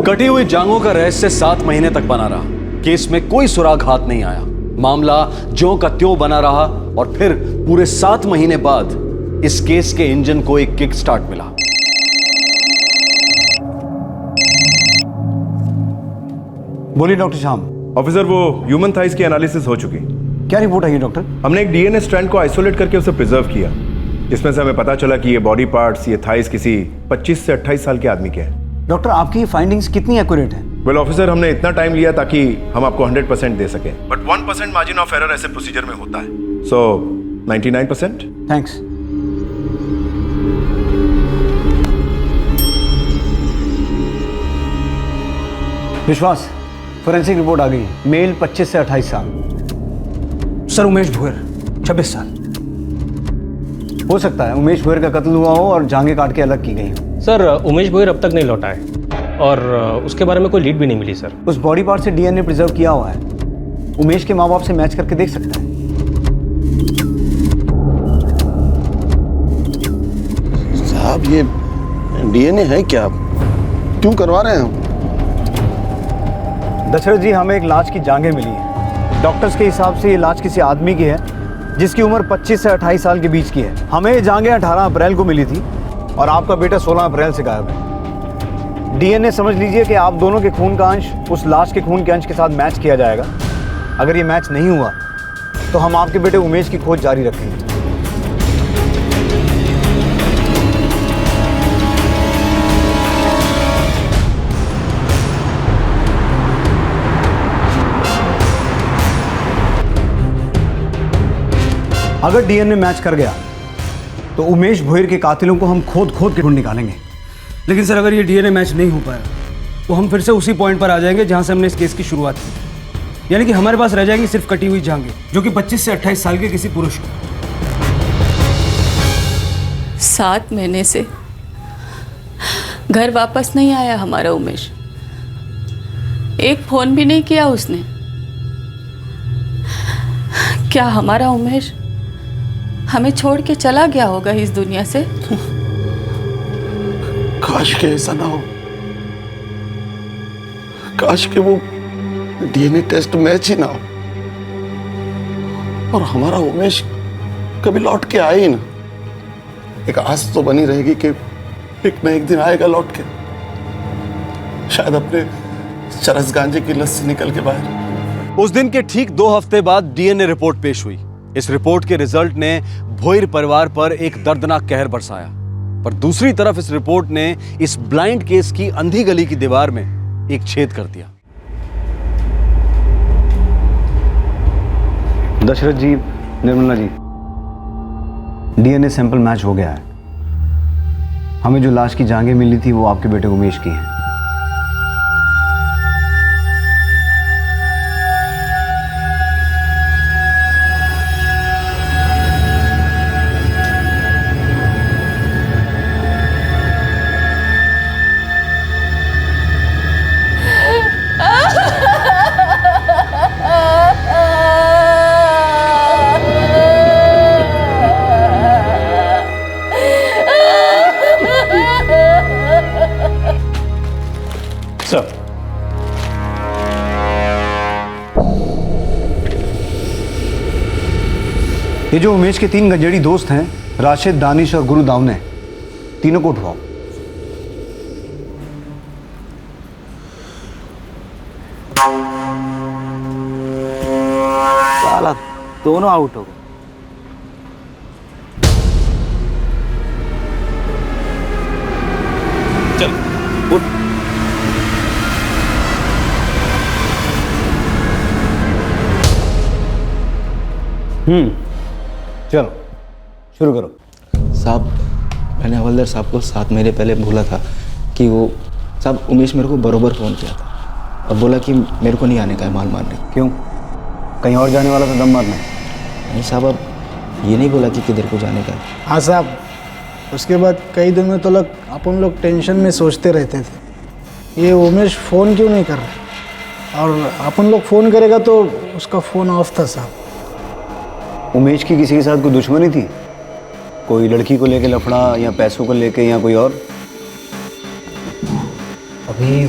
कटी हुई जांघों का रहस्य 7 महीने तक बना रहा। केस में कोई सुराग हाथ नहीं आया। मामला ज्यों का त्यों बना रहा और फिर पूरे 7 महीने बाद इस केस के इंजन को एक किक स्टार्ट मिला। बोलिए डॉक्टर श्याम। ऑफिसर, वो ह्यूमन थाइस की एनालिसिस हो चुकी। क्या रिपोर्ट आई है डॉक्टर? हमने एक डीएनए स्ट्रैंड को आइसोलेट करके उसे प्रिजर्व किया, जिसमें से हमें पता चला कि ये बॉडी पार्ट्स, ये थाइस किसी 25 से 28 साल के आदमी के हैं। डॉक्टर, आपकी फाइंडिंग्स कितनी एक्यूरेट है? वेल ऑफिसर, हमने इतना टाइम लिया ताकि हम आपको 100% दे सकें, बट 1% मार्जिन ऑफ एरर ऐसे प्रोसीजर में होता है। सो 99%। थैंक्स। विश्वास, फोरेंसिक रिपोर्ट आ गई। मेल 25 से 28 साल। सर, उमेश भोयर 26 साल। हो सकता है उमेश भोयर का कत्ल हुआ हो और जांघें काट के अलग की गई हो। सर, उमेश भोयर अब तक नहीं लौटा है और उसके बारे में कोई लीड भी नहीं मिली सर। उस बॉडी पार्ट से डीएनए प्रिजर्व किया हुआ है, उमेश के माँ बाप से मैच करके देख सकता है। साहब, ये डीएनए है क्या? क्यों करवा रहे हैं हम? दशरथ जी, हमें एक लाश की जांघें मिली है। डॉक्टर्स के हिसाब से ये लाश किसी आदमी की है जिसकी उम्र 25 से 28 साल के बीच की है। हमें ये जांघें 18 अप्रैल को मिली थी और आपका बेटा 16 अप्रैल से गायब है। डीएनए समझ लीजिए कि आप दोनों के खून का अंश उस लाश के खून के अंश के साथ मैच किया जाएगा। अगर ये मैच नहीं हुआ तो हम आपके बेटे उमेश की खोज जारी रखेंगे। अगर डीएनए मैच कर गया तो उमेश भोयर के कातिलों को हम खोद के ढूंढ निकालेंगे। लेकिन सर, अगर ये डीएनए मैच नहीं हो पाया तो हम फिर से उसी पॉइंट पर आ जाएंगे जहां से हमने इस केस की शुरुआत की, यानी कि हमारे पास रह जाएंगी सिर्फ कटी हुई जांघें, जो कि 25 से 28 साल के किसी पुरुष को। 7 महीने से घर वापस नहीं आया हमारा उमेश। एक फोन भी नहीं किया उसने। क्या हमारा उमेश हमें छोड़ के चला गया होगा इस दुनिया से? काश के ऐसा ना हो। काश के वो डीएनए टेस्ट मैच ही ना हो और हमारा उमेश कभी लौट के आए ही ना। एक आस तो बनी रहेगी कि एक न एक दिन आएगा लौट के, शायद अपने चरस गांजे की लत से निकल के बाहर। उस दिन के ठीक 2 हफ्ते बाद डीएनए रिपोर्ट पेश हुई। इस रिपोर्ट के रिजल्ट ने भोयर परिवार पर एक दर्दनाक कहर बरसाया, पर दूसरी तरफ इस रिपोर्ट ने इस ब्लाइंड केस की अंधी गली की दीवार में एक छेद कर दिया। दशरथ जी, Nirmala ji, DNA sample match हो गया है। हमें जो लाश की जांघें मिली थी वो आपके बेटे उमेश की हैं। ये जो उमेश के 3 गंजेड़ी दोस्त हैं, राशिद, दानिश और गुरु दावने, तीनों को उठवाओ। साला दोनों आउट हो गए। चल उठ। चलो शुरू करो। साहब मैंने हवलदार साहब को 7 महीने पहले बोला था कि वो साहब उमेश मेरे को बरोबर फ़ोन किया था और बोला कि मेरे को नहीं आने का है माल मारने। क्यों, कहीं और जाने वाला था दम मारने? नहीं साहब, अब ये नहीं बोला कि किधर को जाने का है। हाँ साहब, उसके बाद कई दिनों तक अपन लोग टेंशन में सोचते रहते थे ये उमेश फ़ोन क्यों नहीं कर रहा, और अपन लोग फ़ोन करेगा तो उसका फ़ोन ऑफ था साहब। उमेश की किसी के साथ कोई दुश्मनी थी? कोई लड़की को लेके लफड़ा या पैसों को लेके या कोई और? अभी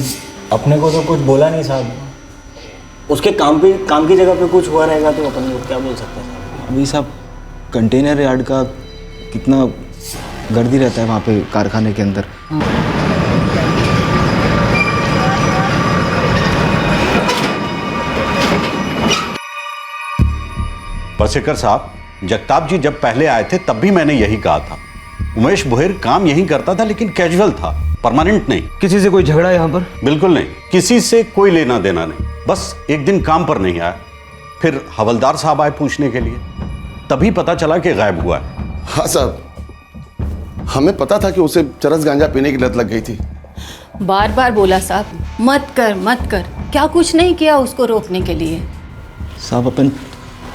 अपने को तो कुछ बोला नहीं साहब। उसके काम की जगह पे कुछ हुआ रहेगा तो अपन लोग क्या बोल सकते हैं साहब। अभी साहब कंटेनर यार्ड का कितना गर्दी रहता है वहाँ पे कारखाने के अंदर। बसेकर साहब, जगताप जी जब पहले आए थे तब भी मैंने यही कहा था। उमेश बुहेर काम यही करता था लेकिन कैजुअल था, परमानेंट नहीं। किसी से कोई झगड़ा यहाँ पर? बिल्कुल नहीं, किसी से कोई लेना देना नहीं। बस एक दिन काम पर नहीं आया, फिर हवलदार साहब आए पूछने के लिए, तभी पता चला कि गायब हुआ है। हाँ साहब, हमें पता था कि उसे चरस गांजा पीने की लत लग गई थी। बार बार बोला साहब मत कर मत कर, क्या कुछ नहीं किया उसको रोकने के लिए। साहब अपन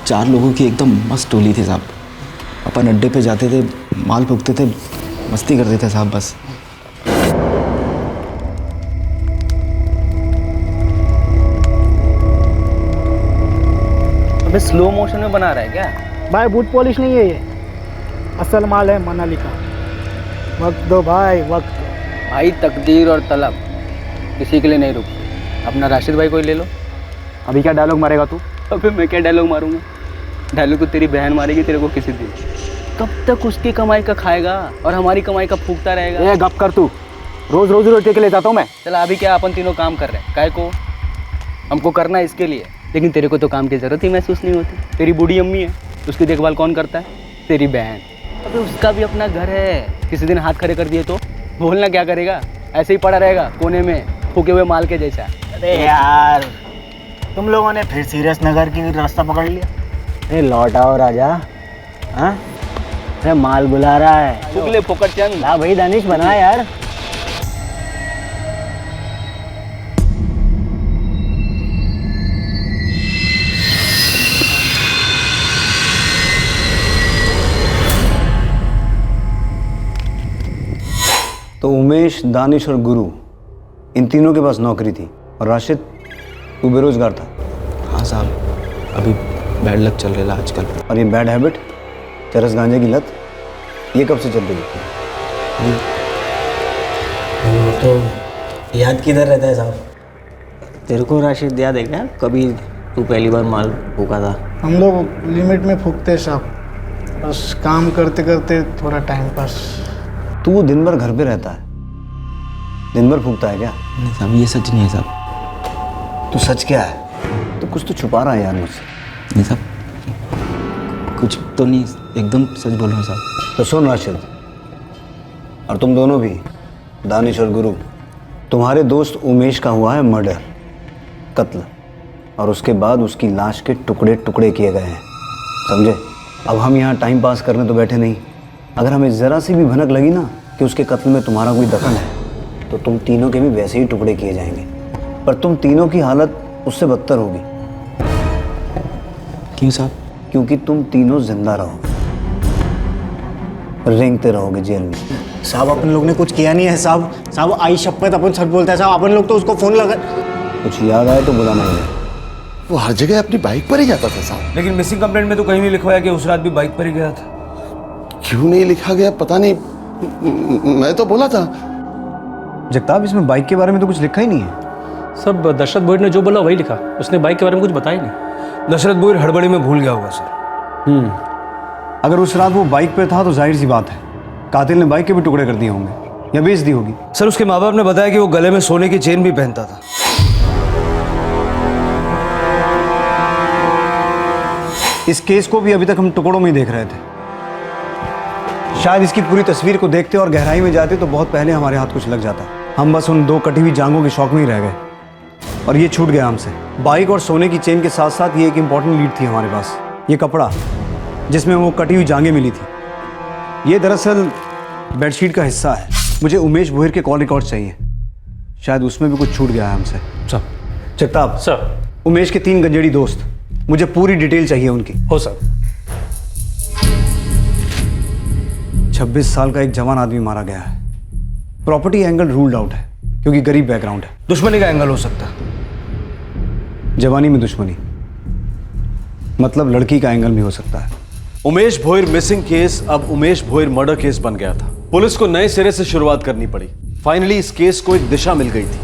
4 लोगों की एकदम मस्त टोली थी साहब। अपन अड्डे पे जाते थे, माल फूकते थे, मस्ती करते थे साहब बस। अबे स्लो मोशन में बना रहा है क्या? भाई बूट पॉलिश नहीं है ये, असल माल है मनाली का। वक्त दो भाई, वक्त। भाई तकदीर और तलब किसी के लिए नहीं रुकती। अपना राशिद भाई को ही ले लो। अभी क्या डायलॉग मारेगा तू? अबे मैं क्या डायलॉग मारूंगा? डायलॉग तो तेरी बहन मारेगी तेरे को किसी दिन। कब तक उसकी कमाई का खाएगा और हमारी कमाई का फूकता रहेगा? ए गप कर तू, रोज रोज रोटी के ले जाता हूँ मैं। चला अभी क्या अपन तीनों काम कर रहे हैं, काय को हमको करना है इसके लिए, लेकिन तेरे को तो काम की ज़रूरत ही महसूस नहीं होती। तेरी बूढ़ी अम्मी है, उसकी देखभाल कौन करता है? तेरी बहन। अबे उसका भी अपना घर है, किसी दिन हाथ खड़े कर दिए तो बोलना क्या करेगा? ऐसे ही पड़ा रहेगा कोने में फूके हुए माल के जैसा। अरे यार तुम लोगों ने फिर सीरियस नगर की रास्ता पकड़ लिया। अरे लौट आओ राजा। हाँ अरे माल बुला रहा है। फूकले फोकट चंद। ला भाई दानिश बना यार। तो उमेश, दानिश और गुरु, इन तीनों के पास नौकरी थी, और राशिद तू बेरोजगार था। हाँ साहब, अभी बैड लक चल रहा है आजकल। और ये बैड हैबिट, चरस गांजे की लत, ये कब से चल रही है? वो तो याद किधर रहता है साहब? तेरे को राशिद याद है क्या कभी तू पहली बार माल फूका था? हम लोग लिमिट में फूकते साहब, बस काम करते करते थोड़ा टाइम पास। तू दिन भर घर पे रहता है, दिन भर फूकता है क्या? नहीं साहब ये सच नहीं है साहब। तो सच क्या है? तो कुछ तो छुपा रहा है यार मुझसे। नहीं साहब कुछ तो नहीं, एकदम सच बोल रहा हूँ साहब। तो सुन राशिद, और तुम दोनों भी, दानिश और गुरु, तुम्हारे दोस्त उमेश का हुआ है मर्डर, कत्ल, और उसके बाद उसकी लाश के टुकड़े टुकड़े किए गए हैं, समझे? अब हम यहाँ टाइम पास करने तो बैठे नहीं। अगर हमें ज़रा सी भी भनक लगी ना कि उसके कत्ल में तुम्हारा कोई दखल है, तो तुम तीनों के भी वैसे ही टुकड़े किए जाएंगे, पर तुम तीनों की हालत उससे बदतर होगी। क्यों साहब? क्योंकि तुम तीनों जिंदा रहोगे, रेंगते रहोगे जेल में। साहब अपन लोग ने कुछ किया नहीं है साहब। साहब आई शपथ अपन सच बोलते हैं साहब। अपन लोग तो उसको फोन लगा। कुछ याद आए तो बुलाना ही है। वो हर जगह अपनी बाइक पर ही जाता था साहब। लेकिन मिसिंग कंप्लेंट में तो कहीं नहीं लिखवाया कि उस रात भी बाइक पर ही गया था। क्यों नहीं लिखा गया पता नहीं, मैं तो बोला था। जगताप इसमें बाइक के बारे में तो कुछ लिखा ही नहीं है। सब दशरथ बोइड ने जो बोला वही लिखा, उसने बाइक के बारे में कुछ बताया नहीं। दशरथ बोइड हड़बड़ी में भूल गया होगा सर। अगर उस रात वो बाइक पे था तो जाहिर सी बात है कातिल ने बाइक के भी टुकड़े कर दिए होंगे या बेच दी होगी। सर उसके माँ बाप ने बताया कि वो गले में सोने की चेन भी पहनता था। इस केस को भी अभी तक हम टुकड़ों में ही देख रहे थे। शायद इसकी पूरी तस्वीर को देखते और गहराई में जाते तो बहुत पहले हमारे हाथ कुछ लग जाता। हम बस उन 2 कटी हुई जांघों के शौक में ही रह गए और ये छूट गया हमसे। बाइक और सोने की चेन के साथ साथ ये एक इम्पॉर्टेंट लीड थी हमारे पास, ये कपड़ा जिसमें वो कटी हुई जांघें मिली थी। ये दरअसल बेडशीट का हिस्सा है। मुझे उमेश भोईर के कॉल रिकॉर्ड चाहिए, शायद उसमें भी कुछ छूट गया है हमसे। सर। जगताप सर। उमेश के 3 गंजेड़ी दोस्त, मुझे पूरी डिटेल चाहिए उनकी। हो सर। 26 साल का एक जवान आदमी मारा गया है। प्रॉपर्टी एंगल रूल्ड आउट है क्योंकि गरीब बैकग्राउंड है। दुश्मनी का एंगल हो सकता है। जवानी में दुश्मनी मतलब लड़की का एंगल भी हो सकता है। उमेश भोईर मिसिंग केस अब उमेश भोईर मर्डर केस बन गया था। पुलिस को नए सिरे से शुरुआत करनी पड़ी। फाइनली इस केस को एक दिशा मिल गई थी,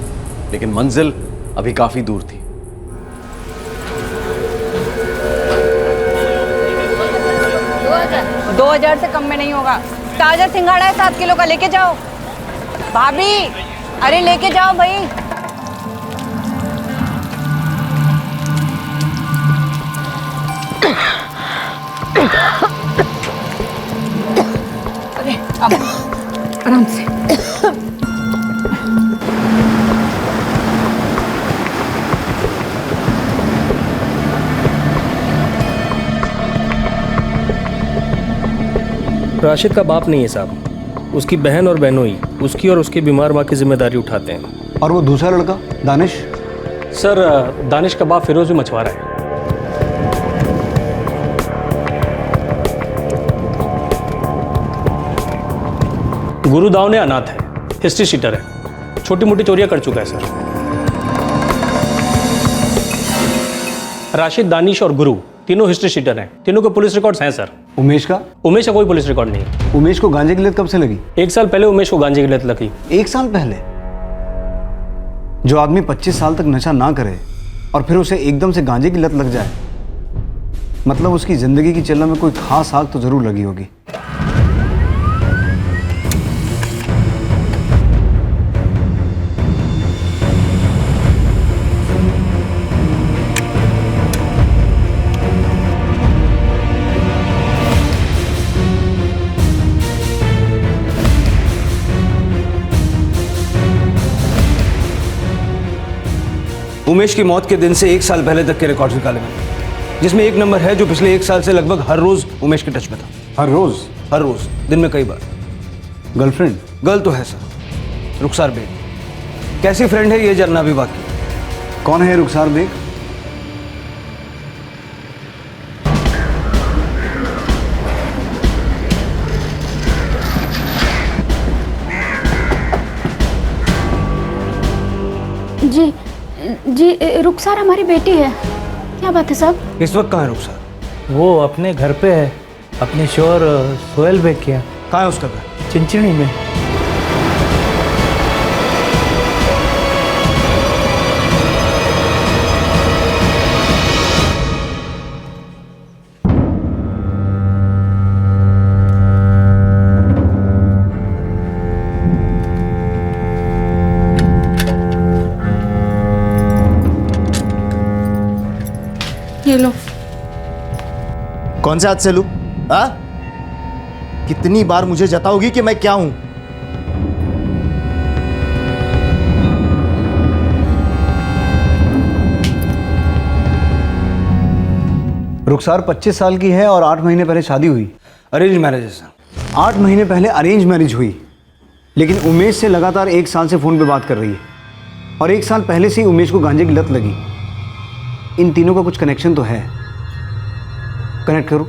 लेकिन मंजिल अभी काफी दूर थी। 2000 से कम में नहीं होगा। ताजा सिंघाड़ा है 7 किलो का, लेके जाओ। भाभी अरे लेके जाओ भाई। अरे अब आराम से। राशिद का बाप नहीं है साहब, उसकी बहन और बहनोई उसकी और उसकी बीमार माँ की जिम्मेदारी उठाते हैं। और वो दूसरा लड़का दानिश? सर दानिश का बाप फिरोज भी मछुआरा है। गुरुदाव ने अनाथ है, हिस्ट्री शीटर है, छोटी मोटी चोरियां कर चुका है सर। राशिद, दानिश और गुरु तीनों हिस्ट्री शीटर हैं। तीनों के पुलिस रिकॉर्ड्स हैं सर। उमेश का? उमेश का कोई पुलिस रिकॉर्ड नहीं है। उमेश को गांजे की लत कब से लगी? 1 साल पहले उमेश को गांजे की लत लगी। 1 साल पहले? जो आदमी 25 साल तक नशा ना करे और फिर उसे एकदम से गांजे की लत लग जाए, मतलब उसकी जिंदगी की चलना में कोई खास आग तो जरूर लगी होगी। उमेश की मौत के दिन से 1 साल पहले तक के रिकॉर्ड निकाले मैंने, जिसमें एक नंबर है जो पिछले 1 साल से लगभग हर रोज उमेश के टच में था। हर रोज? हर रोज, दिन में कई बार। गर्लफ्रेंड? गर्ल तो है सर, रुखसार बेग। कैसी फ्रेंड है ये जानना भी बाकी। कौन है रुखसार बेग? जी जी, रुखसार हमारी बेटी है। क्या बात है साहब? इस वक्त कहाँ है रुखसार? वो अपने घर पे है, अपने शोर सोहेल बेग के। कहाँ है उसका घर? चिंचिणी में। ये लो। कौन से हाथ से लूं? कितनी बार मुझे जताओगी कि मैं क्या हूं? रुखसार 25 साल की है और 8 महीने पहले शादी हुई। अरेंज मैरिज है सर। 8 महीने पहले अरेंज मैरिज हुई, लेकिन उमेश से लगातार 1 साल से फोन पे बात कर रही है और 1 साल पहले से ही उमेश को गांजे की लत लगी। इन तीनों का कुछ कनेक्शन तो है। कनेक्ट करो।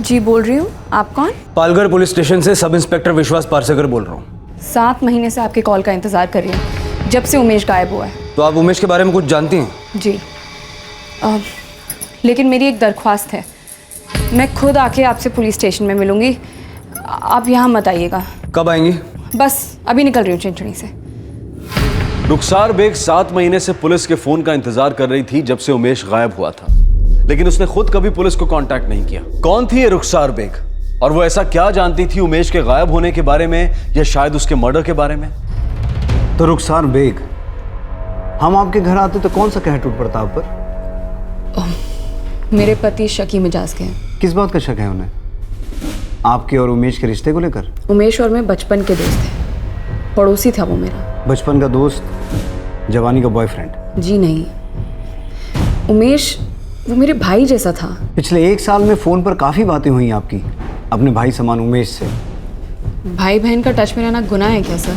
जी बोल रही हूँ। आप कौन? पालघर पुलिस स्टेशन से सब इंस्पेक्टर विश्वास पारसेकर बोल रहा हूँ। 7 महीने से आपके कॉल का इंतजार कर रही हूँ, जब से उमेश गायब हुआ है। तो आप उमेश के बारे में कुछ जानती हैं? जी लेकिन मेरी एक दरख्वास्त है। मैं खुद आके आपसे पुलिस स्टेशन में मिलूंगी, आप यहाँ मत आइएगा। कब आएंगी? बस अभी निकल रही हूँ चिंचणी से। रुखसार बेग 7 महीने से पुलिस के फोन का इंतजार कर रही थी जब से उमेश गायब हुआ था, लेकिन उसने खुद कभी पुलिस को कांटेक्ट नहीं किया। कौन थी ये रुखसार बेग और वो ऐसा क्या जानती थी उमेश के गायब होने के बारे में या शायद उसके मर्डर के बारे में? तो रुखसार बेग, हम आपके घर आते तो कौन सा कह टूट पड़ता आप पर? मेरे पति शकी मिजाज के हैं। किस बात का शक है उन्हें? आपके और उमेश के रिश्ते को लेकर? उमेश और मैं बचपन के दोस्त थे, पड़ोसी था वो मेरा। बचपन का दोस्त, जवानी का बॉयफ्रेंड? जी नहीं, उमेश वो मेरे भाई जैसा था। पिछले 1 साल में फ़ोन पर काफ़ी बातें हुई आपकी अपने भाई समान उमेश से। भाई बहन का टच में रहना गुनाह है क्या सर?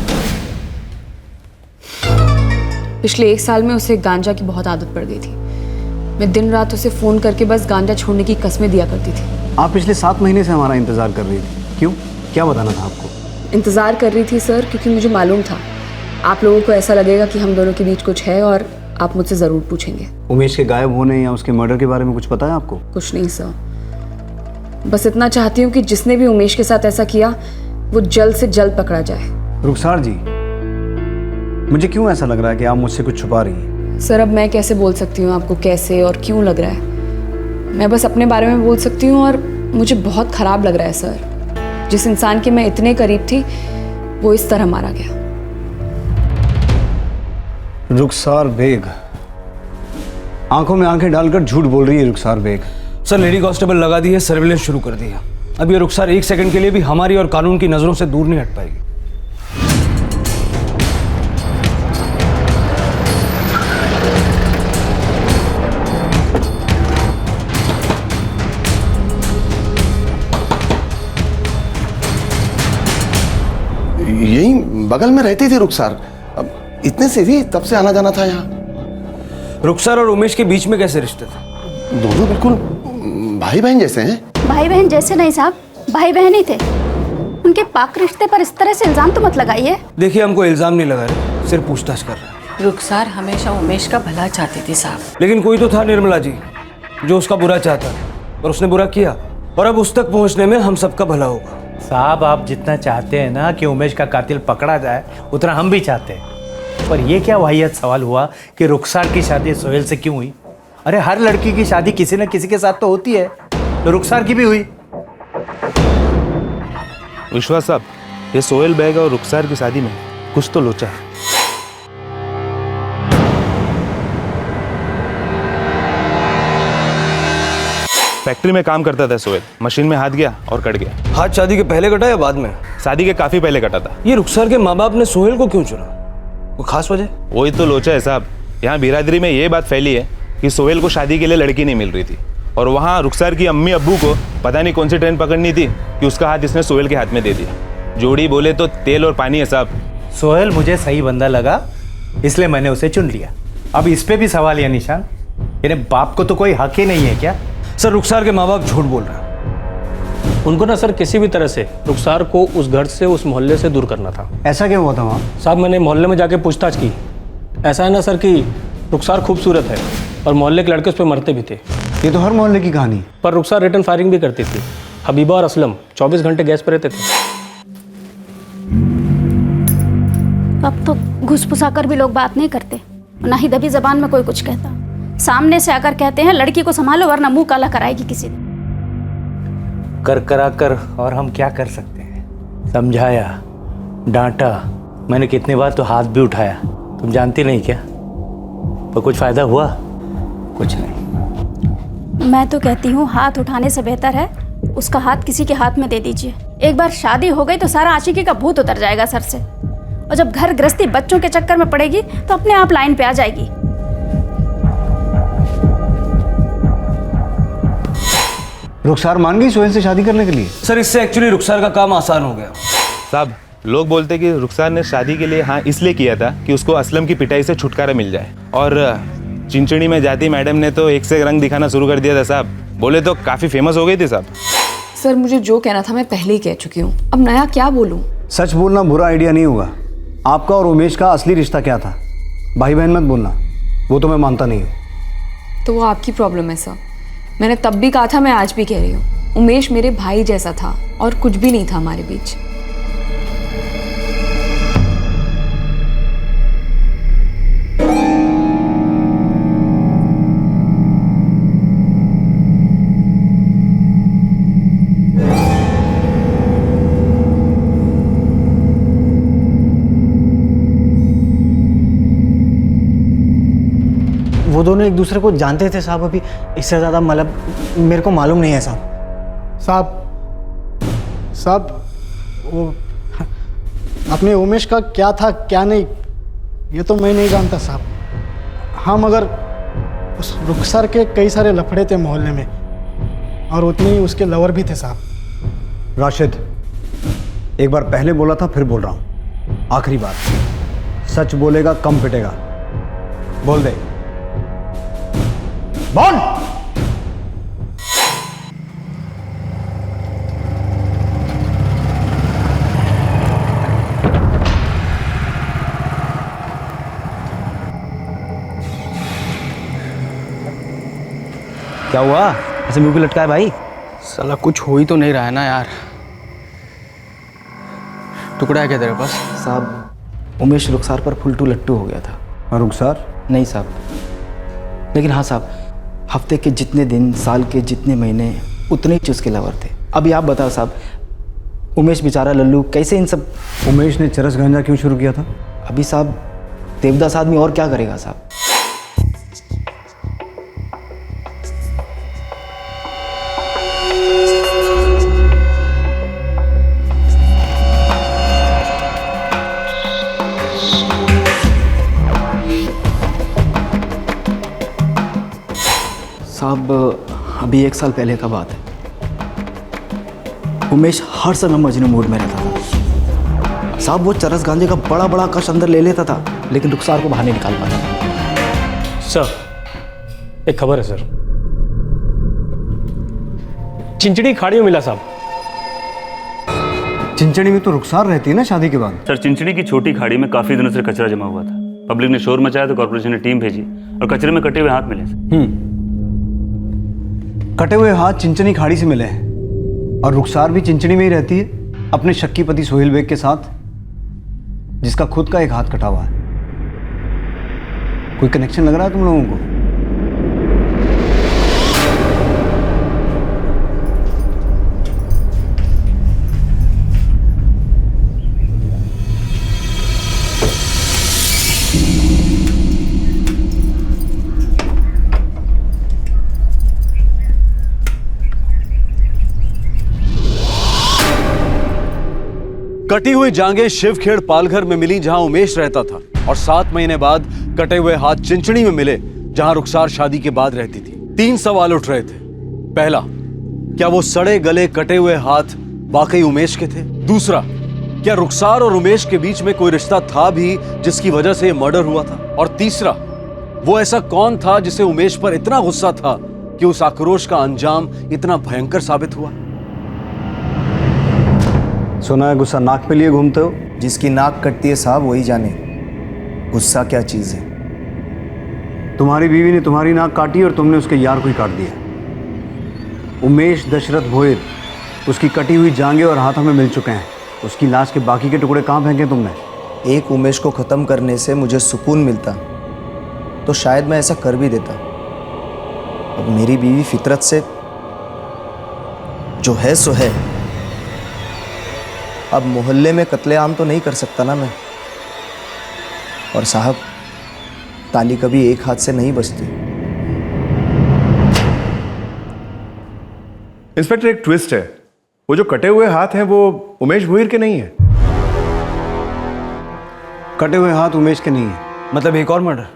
पिछले 1 साल में उसे गांजा की बहुत आदत पड़ गई थी। मैं दिन रात उसे फ़ोन करके बस गांजा छोड़ने की कस्में दिया करती थी। आप पिछले 7 महीने से हमारा इंतज़ार कर रही थी, क्यों? क्या बताना था आपको? इंतज़ार कर रही थी सर क्योंकि मुझे मालूम था आप लोगों को ऐसा लगेगा कि हम दोनों के बीच कुछ है और आप मुझसे ज़रूर पूछेंगे। उमेश के गायब होने या उसके मर्डर के बारे में कुछ पता है आपको? कुछ नहीं सर, बस इतना चाहती हूँ कि जिसने भी उमेश के साथ ऐसा किया वो जल्द से जल्द पकड़ा जाए। रुखसार जी, मुझे क्यों ऐसा लग रहा है कि आप मुझसे कुछ छुपा रही हैं? सर अब मैं कैसे बोल सकती हूँ आपको कैसे और क्यों लग रहा है? मैं बस अपने बारे में बोल सकती हूँ और मुझे बहुत ख़राब लग रहा है सर। जिस इंसान के मैं इतने करीब थी वो इस तरह मारा गया। रुखसार बेग, आंखों में आंखें डालकर झूठ बोल रही है रुखसार बेग। सर लेडी कांस्टेबल लगा दी है, सर्विलेंस शुरू कर दिया। अब ये रुखसार 1 सेकंड के लिए भी हमारी और कानून की नज़रों से दूर नहीं हट पाएगी। यही बगल में रहती थी रुखसार, अब इतने से भी तब से आना जाना था यहाँ। रुखसार और उमेश के बीच में कैसे रिश्ते थे? दोनों बिल्कुल भाई बहन जैसे हैं। भाई बहन जैसे नहीं साहब, भाई बहन ही थे। उनके पाक रिश्ते पर इस तरह से इल्जाम तो मत लगाइए। देखिए हमको इल्जाम नहीं लगा रहे, सिर्फ पूछताछ कर रहे हैं। रुखसार हमेशा उमेश का भला चाहती थी साहब। लेकिन कोई तो था निर्मला जी जो उसका बुरा चाहता और उसने बुरा किया, और अब उस तक पहुंचने में हम सबका भला होगा। साहब आप जितना चाहते हैं ना कि उमेश का कातिल पकड़ा जाए, उतना हम भी चाहते हैं। पर ये क्या वाहियात सवाल हुआ कि रुखसार की शादी सोहेल से क्यों हुई? अरे हर लड़की की शादी किसी न किसी के साथ तो होती है, तो रुखसार की भी हुई। विश्वास साहब, ये सोहेल बेग और रुखसार की शादी में कुछ तो लोचा है। फैक्ट्री में काम करता था सोहेल, मशीन में हाथ गया और कट गया। हाथ शादी के पहले कटा या बाद में? शादी के काफी पहले कटा था। ये रुखसार के माँ बाप ने सोहेल को क्यों चुना? कोई खास वजह? वही तो लोचा है साहब। यहाँ बिरादरी में ये बात फैली है कि सोहेल को शादी के लिए लड़की नहीं मिल रही थी, और वहाँ रुखसार की अम्मी अब्बू को पता नहीं कौन सी ट्रेन पकड़नी थी कि उसका हाथ इसने सोहेल के हाथ में दे दिया। जोड़ी बोले तो तेल और पानी है साहब। सोहेल मुझे सही बंदा लगा, इसलिए मैंने उसे चुन लिया। अब इस पे भी सवाल या निशान? यानी बाप को तो कोई हक ही नहीं है क्या? सर रुखसार के माँ बाप झूठ बोल रहे हैं। उनको ना सर किसी भी तरह से रुखसार को उस घर से, उस मोहल्ले से दूर करना था। ऐसा क्या हुआ था वहाँ? साहब मैंने मोहल्ले में जाके पूछताछ की। ऐसा है ना सर कि रुखसार खूबसूरत है और मोहल्ले के लड़के उस पर मरते भी थे। ये तो हर मोहल्ले की कहानी। पर रुखसार रिटर्न फायरिंग भी करती थी। हबीबा और असलम 24 घंटे गैस पर रहते थे। अब तो घुसपुसा कर भी लोग बात नहीं करते, ना ही दबी जबान में कोई कुछ कहता। सामने से आकर कहते हैं लड़की को संभालो वरना मुंह काला कराएगी किसी दिन। कर करा कर और हम क्या कर सकते हैं? समझाया, डांटा, मैंने कितनी बार तो हाथ भी उठाया, तुम जानती नहीं क्या? पर कुछ फायदा हुआ? कुछ नहीं। मैं तो कहती हूँ हाथ उठाने से बेहतर है उसका हाथ किसी के हाथ में दे दीजिए। एक बार शादी हो गई तो सारा आशिकी का भूत उतर जाएगा सर से, और जब घर गृहस्थी बच्चों के चक्कर में पड़ेगी तो अपने आप लाइन पे आ जाएगी। रुखसार मान गई सोहेल से शादी करने के लिए? सर इससे एक्चुअली रुखसार का काम आसान हो गया। साहब लोग बोलते कि रुखसार ने शादी के लिए हाँ इसलिए किया था कि उसको असलम की पिटाई से छुटकारा मिल जाए, और चिंचड़ी में जाती मैडम ने तो एक से रंग दिखाना शुरू कर दिया था साहब। बोले तो काफ़ी फेमस हो गई थी साहब। सर मुझे जो कहना था मैं पहले ही कह चुकी हूँ, अब नया क्या बोलूँ? सच बोलना बुरा आइडिया नहीं होगा। आपका और उमेश का असली रिश्ता क्या था? भाई बहन मत बोलना, वो तो मैं मानता नहीं हूँ। तो वो आपकी प्रॉब्लम है सर। मैंने तब भी कहा था, मैं आज भी कह रही हूँ, उमेश मेरे भाई जैसा था और कुछ भी नहीं था हमारे बीच। वो दोनों एक दूसरे को जानते थे साहब। अभी इससे ज़्यादा मतलब मेरे को मालूम नहीं है साहब। साहब वो अपने उमेश का क्या था क्या नहीं ये तो मैं नहीं जानता साहब। हाँ मगर उस रुखसर के कई सारे लफड़े थे मोहल्ले में और उतने ही उसके लवर भी थे साहब। राशिद, एक बार पहले बोला था फिर बोल रहा हूं, आखिरी बार, सच बोलेगा कम पिटेगा। बोल दे, बोल। क्या हुआ, ऐसे मुंह पे लटका है भाई? साला कुछ हो ही तो नहीं रहा है ना यार। टुकड़ा है क्या तेरे पास? साहब उमेश रुखसार पर फुलटू लट्टू हो गया था। और रुखसार? नहीं साहब, लेकिन हाँ साहब, हफ्ते के जितने दिन, साल के जितने महीने, उतने ही उसके लवर थे। अभी आप बताओ साहब, उमेश बेचारा लल्लू कैसे इन सब। उमेश ने चरस गांजा क्यों शुरू किया था? अभी साहब देवदास आदमी और क्या करेगा साहब। साहब अभी 1 साल पहले का बात है। उमेश हर समय मजनू मूड में रहता था साहब। वो चरस गांजे का बड़ा बड़ा कश अंदर ले लेता था, लेकिन रुखसार को बाहर नहीं निकाल पाता। सर एक खबर है सर, चिंचड़ी खाड़ी में मिला साहब। चिंचड़ी में तो रुखसार रहती है ना शादी के बाद? सर चिंचड़ी की छोटी खाड़ी में काफी दिनों से कचरा जमा हुआ था। पब्लिक ने शोर मचाया तो कॉर्पोरेशन ने टीम भेजी और कचरे में कटे हुए हाथ मिले। कटे हुए हाथ चिंचनी खाड़ी से मिले हैं और रुखसार भी चिंचनी में ही रहती है अपने शक्की पति सोहेल बेग के साथ, जिसका खुद का एक हाथ कटा हुआ है। कोई कनेक्शन लग रहा है तुम लोगों को? कटी हुई जांघें शिवखेड़ पालघर में मिली जहां उमेश रहता था, और 7 महीने बाद कटे हुए हाथ चिंचणी में मिले जहां रुखसार शादी के बाद रहती थी। 3 सवाल उठ रहे थे। पहला, क्या वो सड़े गले कटे हुए हाथ वाकई उमेश के थे? दूसरा, क्या रुखसार और उमेश के बीच में कोई रिश्ता था भी जिसकी वजह से मर्डर हुआ था? और तीसरा, वो ऐसा कौन था जिसे उमेश पर इतना गुस्सा था कि उस आक्रोश का अंजाम इतना भयंकर साबित हुआ? सुना है गुस्सा नाक पे लिए घूमते हो? जिसकी नाक कटती है साहब वही जाने गुस्सा क्या चीज़ है। तुम्हारी बीवी ने तुम्हारी नाक काटी और तुमने उसके यार को ही काट दिया। उमेश दशरथ भोयर, उसकी कटी हुई जांघें और हाथ हमें मिल चुके हैं। उसकी लाश के बाकी के टुकड़े कहाँ फेंके तुमने? एक उमेश को ख़त्म करने से मुझे सुकून मिलता तो शायद मैं ऐसा कर भी देता। अब मेरी बीवी फितरत से जो है सो है। अब मोहल्ले में कत्लेआम तो नहीं कर सकता ना मैं। और साहब ताली कभी एक हाथ से नहीं बजती। इंस्पेक्टर एक ट्विस्ट है, वो जो कटे हुए हाथ हैं वो उमेश भोयर के नहीं है। कटे हुए हाथ उमेश के नहीं है? मतलब एक और मर्डर?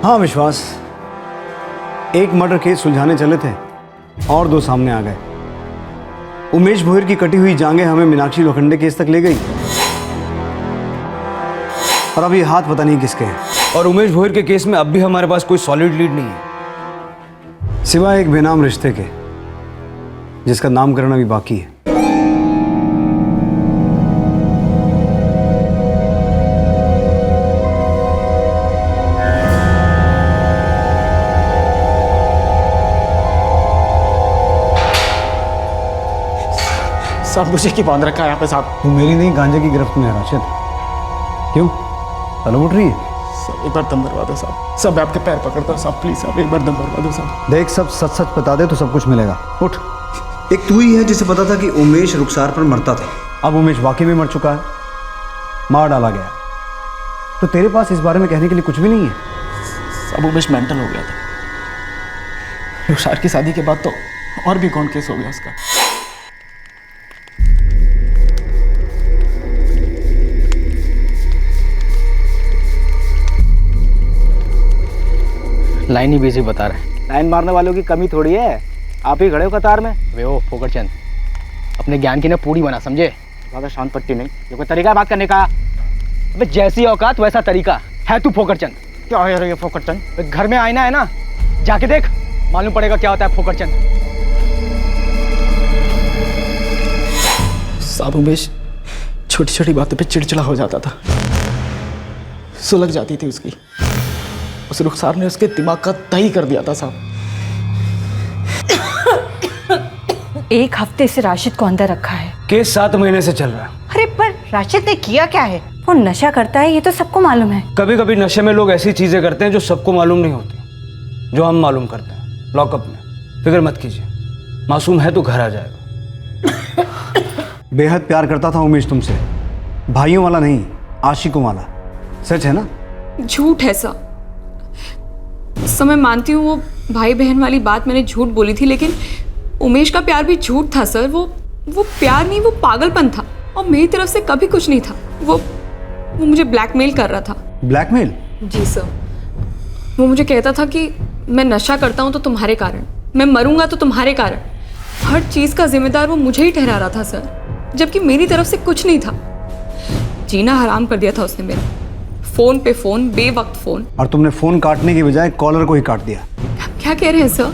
हाँ विश्वास, एक मर्डर केस सुलझाने चले थे और 2 सामने आ गए। उमेश भोयर की कटी हुई जांघें हमें मीनाक्षी लोखंडे केस तक ले गई और अब ये हाथ पता नहीं किसके हैं। और उमेश भोयर के केस में अब भी हमारे पास कोई सॉलिड लीड नहीं है, सिवाय एक बेनाम रिश्ते के जिसका नामकरण अभी बाकी है। साहब मुझे क्यों बांध रखा है यहाँ पे साहब? तू मेरी नहीं गांजे की गिरफ्त में है राशिद। क्यों तलब उठ रही है? साहब एक बार दम भरवा दो साहब। सब मैं आपके पैर पकड़ता हूँ साहब, प्लीज साहब एक बार दम भरवा दो साहब। देख सब सच सच बता दे तो सब कुछ मिलेगा। उठ। एक तू ही है जिसे पता था कि उमेश रुखसार पर मरता था। अब उमेश वाकई में मर चुका है, मार डाला गया, तो तेरे पास इस बारे में कहने के लिए कुछ भी नहीं है? सब उमेश मेंटल हो गया था। रुखसार की शादी के बाद तो और भी कौन केस हो गया उसका। लाइन ही बिजी बता रहे हैं। लाइन मारने वालों की कमी थोड़ी है, आप ही खड़े हो कतार में। वे ओ फोकरचंद, अपने ज्ञान की ना पूरी बना, समझे? ज़्यादा शांत पट्टी नहीं, ये कोई तरीका है बात करने का? अबे जैसी औकात वैसा तरीका है तू फोकरचंद। क्या है ये फोकरचंद? घर में आईना है ना, जाके देख, मालूम पड़ेगा क्या होता है फोकरचंद। साहब उमेश छोटी छोटी बातों पे चिड़चिड़ा हो जाता था, सुलग जाती थी उसकी। उस रुखसार ने उसके दिमाग का तही कर दिया था साहब। एक हफ्ते से राशिद को अंदर रखा है। केस 7 महीने से चल रहा है। अरे पर राशिद ने किया क्या है? वो नशा करता है, ये तो सबको मालूम है। कभी कभी नशे में लोग ऐसी चीजें करते हैं जो सबको मालूम नहीं होती, जो हम मालूम करते हैं। लॉकअप में, फिक्र मत कीजिए, मासूम है तो घर आ जाएगा। बेहद प्यार करता था उमेश तुमसे, भाइयों वाला नहीं, आशिकों वाला। सच है ना? झूठ है सा। इस समय मानती हूँ वो भाई बहन वाली बात मैंने झूठ बोली थी, लेकिन उमेश का प्यार भी झूठ था सर। वो प्यार नहीं, वो पागलपन था, और मेरी तरफ से कभी कुछ नहीं था। वो मुझे ब्लैकमेल कर रहा था। ब्लैकमेल? जी सर। वो मुझे कहता था कि मैं नशा करता हूँ तो तुम्हारे कारण, मैं मरूंगा तो तुम्हारे कारण। हर चीज़ का जिम्मेदार वो मुझे ही ठहरा रहा था सर, जबकि मेरी तरफ से कुछ नहीं था। जीना हराम कर दिया था उसने मेरा। फोन पे फोन, बेवक्त फोन। और तुमने फोन काटने की बजाय कॉलर को ही काट दिया। क्या कह रहे हैं सर?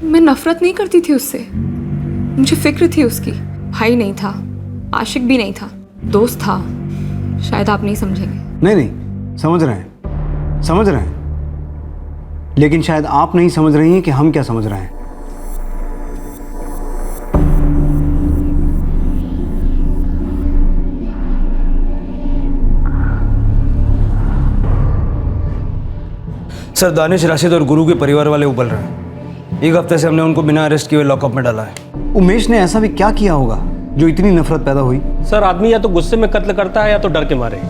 मैं नफरत नहीं करती थी उससे, मुझे फिक्र थी उसकी। भाई नहीं था, आशिक भी नहीं था, दोस्त था। शायद आप नहीं समझेंगे। नहीं, समझ रहे हैं, समझ रहे हैं, लेकिन शायद आप नहीं समझ रही हैं कि हम क्या समझ रहे हैं। सर, दानिश, राशिद और गुरु के परिवार वाले उबल रहे हैं। 1 हफ्ते से हमने उनको बिना अरेस्ट किए लॉकअप में डाला है। उमेश ने ऐसा भी क्या किया होगा जो इतनी नफरत पैदा हुई? सर, आदमी या तो गुस्से में कत्ल करता है या तो डर के मारे।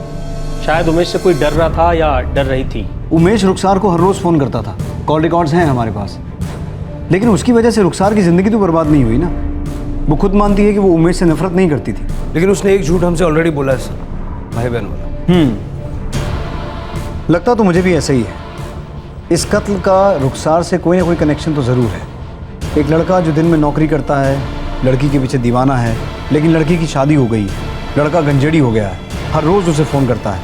शायद उमेश से कोई डर रहा था या डर रही थी। उमेश रुखसार को हर रोज फोन करता था, कॉल रिकॉर्ड्स हैं हमारे पास। लेकिन उसकी वजह से रुखसार की जिंदगी तो बर्बाद नहीं हुई ना। वो खुद मानती है कि वो उमेश से नफरत नहीं करती थी। लेकिन उसने एक झूठ हमसे ऑलरेडी बोला है सर, भाई बहन वाला। लगता तो मुझे भी ऐसा ही है। इस कत्ल का रुखसार से कोई ना कोई कनेक्शन तो ज़रूर है। एक लड़का जो दिन में नौकरी करता है, लड़की के पीछे दीवाना है, लेकिन लड़की की शादी हो गई, लड़का गंजेड़ी हो गया है, हर रोज़ उसे फ़ोन करता है,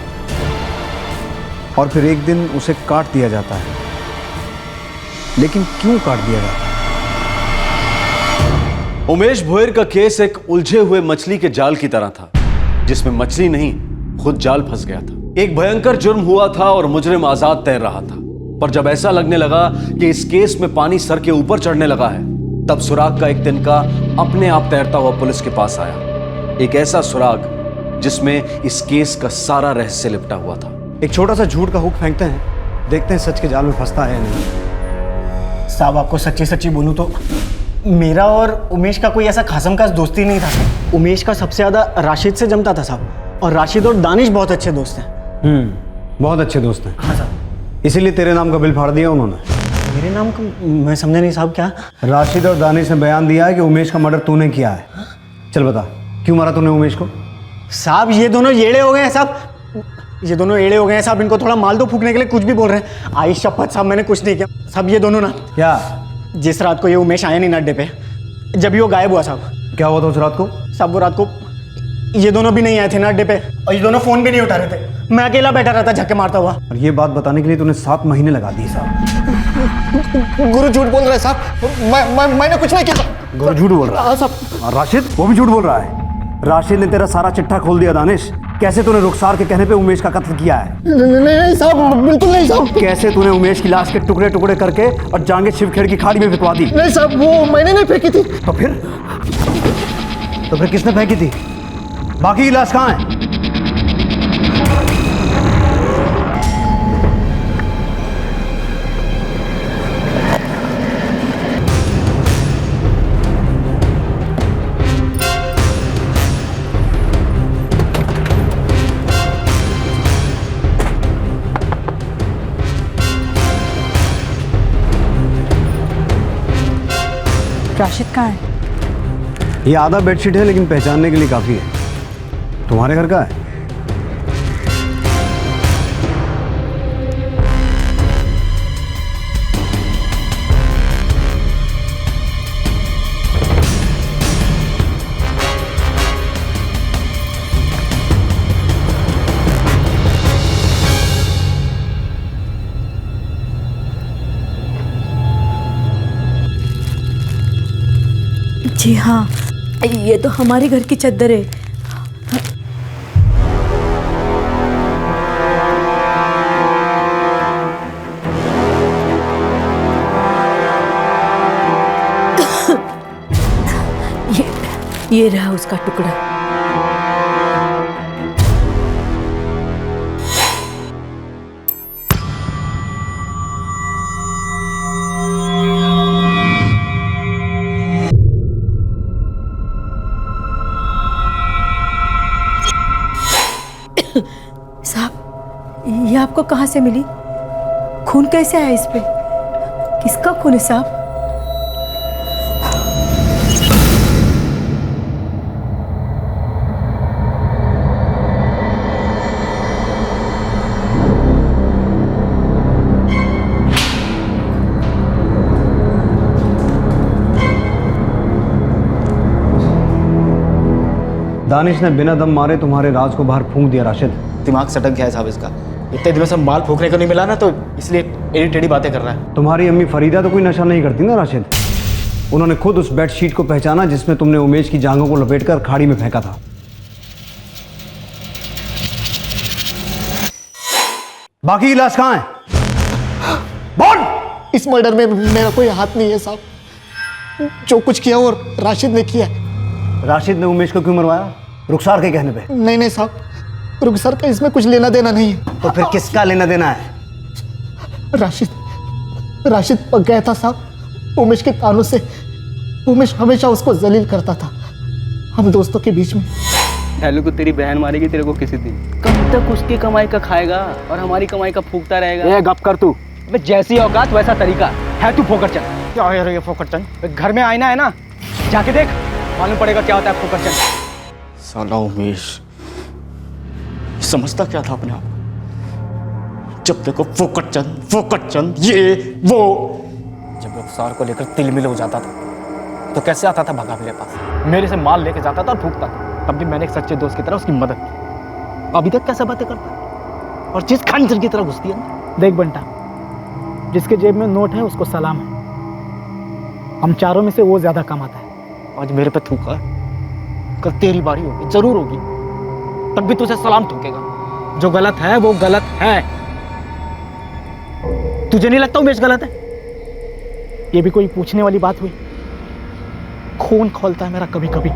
और फिर एक दिन उसे काट दिया जाता है। लेकिन क्यों काट दिया जाता है? उमेश भोयर का केस एक उलझे हुए मछली के जाल की तरह था, जिसमें मछली नहीं, खुद जाल फंस गया था। एक भयंकर जुर्म हुआ था और मुजरिम आजाद तैर रहा था। पर जब ऐसा लगने लगा कि इस केस में पानी सर के ऊपर चढ़ने लगा है, तब सुराग का एक तिनका अपने आप तैरता हुआ पुलिस के पास आया। एक ऐसा सुराग जिसमें इस केस का सारा रहस्य लिपटा हुआ था। एक छोटा सा झूठ का हुक फेंकते हैं, देखते हैं सच के जाल में फंसता है या नहीं। साहब, आपको सच्ची सच्ची बोलूं तो मेरा और उमेश का कोई ऐसा खासम खास दोस्ती नहीं था। उमेश का सबसे ज़्यादा राशिद से जमता था साहब, और राशिद और दानिश बहुत अच्छे दोस्त हैं। बहुत अच्छे दोस्त हैं। हाँ साहब। इसीलिए तेरे नाम का बिल फाड़ दिया उन्होंने। मेरे नाम का? मैं समझा नहीं साहब। क्या? राशिद और दानिश ने बयान दिया है कि उमेश का मर्डर तूने किया है। चल बता, क्यों मारा तूने उमेश को? साहब, ये दोनों येड़े हो गए हैं साहब, ये दोनों एड़े हो गए हैं साहब। इनको थोड़ा माल दो फूकने के लिए, कुछ भी बोल रहे हैं। आई शपथ साहब, मैंने कुछ नहीं किया साहब। ये दोनों ना, क्या? जिस रात को ये उमेश आया नहीं ना अड्डे पे, जब ये वो गायब हुआ साहब। क्या हुआ था उस रात को? साहब, वो रात को ये दोनों भी नहीं आए थे ना अड्डे पे, और ये दोनों फोन भी नहीं उठा रहे थे। मैं अकेला बैठा रहता झक्के मारता हुआ। और ये बात बताने के लिए तूने 7 महीने लगा दिए साहब। गुरु झूठ बोल रहा है साहब, मैंने कुछ नहीं किया। गुरु झूठ बोल रहा है साहब। और राशिद, वो भी झूठ बोल रहा है। राशिद ने तेरा सारा चिट्ठा खोल दिया। दानिश, कैसे तूने रुखसार के कहने पे उमेश का कत्ल किया है? नहीं साहब, बिल्कुल नहीं साहब। कैसे तूने उमेश की लाश के टुकड़े टुकड़े करके और जांघें शिवखेड़ की खाड़ी में फिकवा दी? नहीं साहब, वो मैंने नहीं फेंकी थी। तो फिर किसने फेंकी थी? बाकी की लाश कहाँ है? राशिद कहाँ है? ये आधा बेडशीट है लेकिन पहचानने के लिए काफ़ी है। तुम्हारे घर का है? जी हाँ, ये तो हमारे घर की चद्दर है। ये रहा उसका टुकड़ा। साहब, ये आपको कहाँ से मिली? खून कैसे आया इस पे? किसका खून है साहब? दानिश ने बिना दम मारे तुम्हारे राज को बाहर फूंक दिया राशिद। दिमाग सटक गया है साहब इसका। इतने दिनों से माल फूकने को नहीं मिला ना, तो इसलिए टेढ़ी टेढ़ी बातें कर रहा है। तुम्हारी अम्मी फरीदा तो कोई नशा नहीं करती ना राशिद। उन्होंने खुद उस बेडशीट को पहचाना जिसमें तुमने उमेश की जांघों को लपेटकर खाड़ी में फेंका था। बाकी लाश कहाँ है? बोल! इस मर्डर में मेरा कोई हाथ नहीं है साहब। जो कुछ किया वो राशिद ने किया। राशिद ने उमेश को क्यों मरवाया? रुखसार के कहने पे? नहीं साहब, रुखसार का इसमें कुछ लेना देना नहीं है। तो फिर किसका लेना देना है? राशिद पक गया था साहब उमेश के कानों से। उमेश हमेशा उसको जलील करता था हम दोस्तों के बीच में। ढालू को तेरी बहन मारेगी तेरे को किसी दिन। कब तक उसकी कमाई का खाएगा और हमारी कमाई का फूकता रहेगा? ये गप कर तू। जैसी औकात वैसा तरीका है। तू फोकरचंद। क्या है ये फोकरचंद? घर में आईना है ना, जाके देख, मालूम पड़ेगा क्या होता है फोकरचंद। साला उमेश समझता क्या था अपने आप? जब देखो फोकटचंद ये वो। जब रुखसार को लेकर तिलमिल हो जाता था तो कैसे आता था भगा मेरे पास, मेरे से माल लेके जाता था और फूकता था। तब भी मैंने एक सच्चे दोस्त की तरह उसकी मदद की। अभी तक कैसे बातें करता है और जिस खंजर की तरह घुसती है ना। देख बंटा, जिसके जेब में नोट है उसको सलाम है। हम चारों में से वो ज्यादा कमाता है। आज मेरे पे थूका, कल तेरी बारी होगी, जरूर होगी, तब भी तुझे सलाम ठोकेगा। जो गलत है वो गलत है। तुझे नहीं लगता उमेश गलत है? ये भी कोई पूछने वाली बात हुई? खून खोलता है मेरा कभी कभी।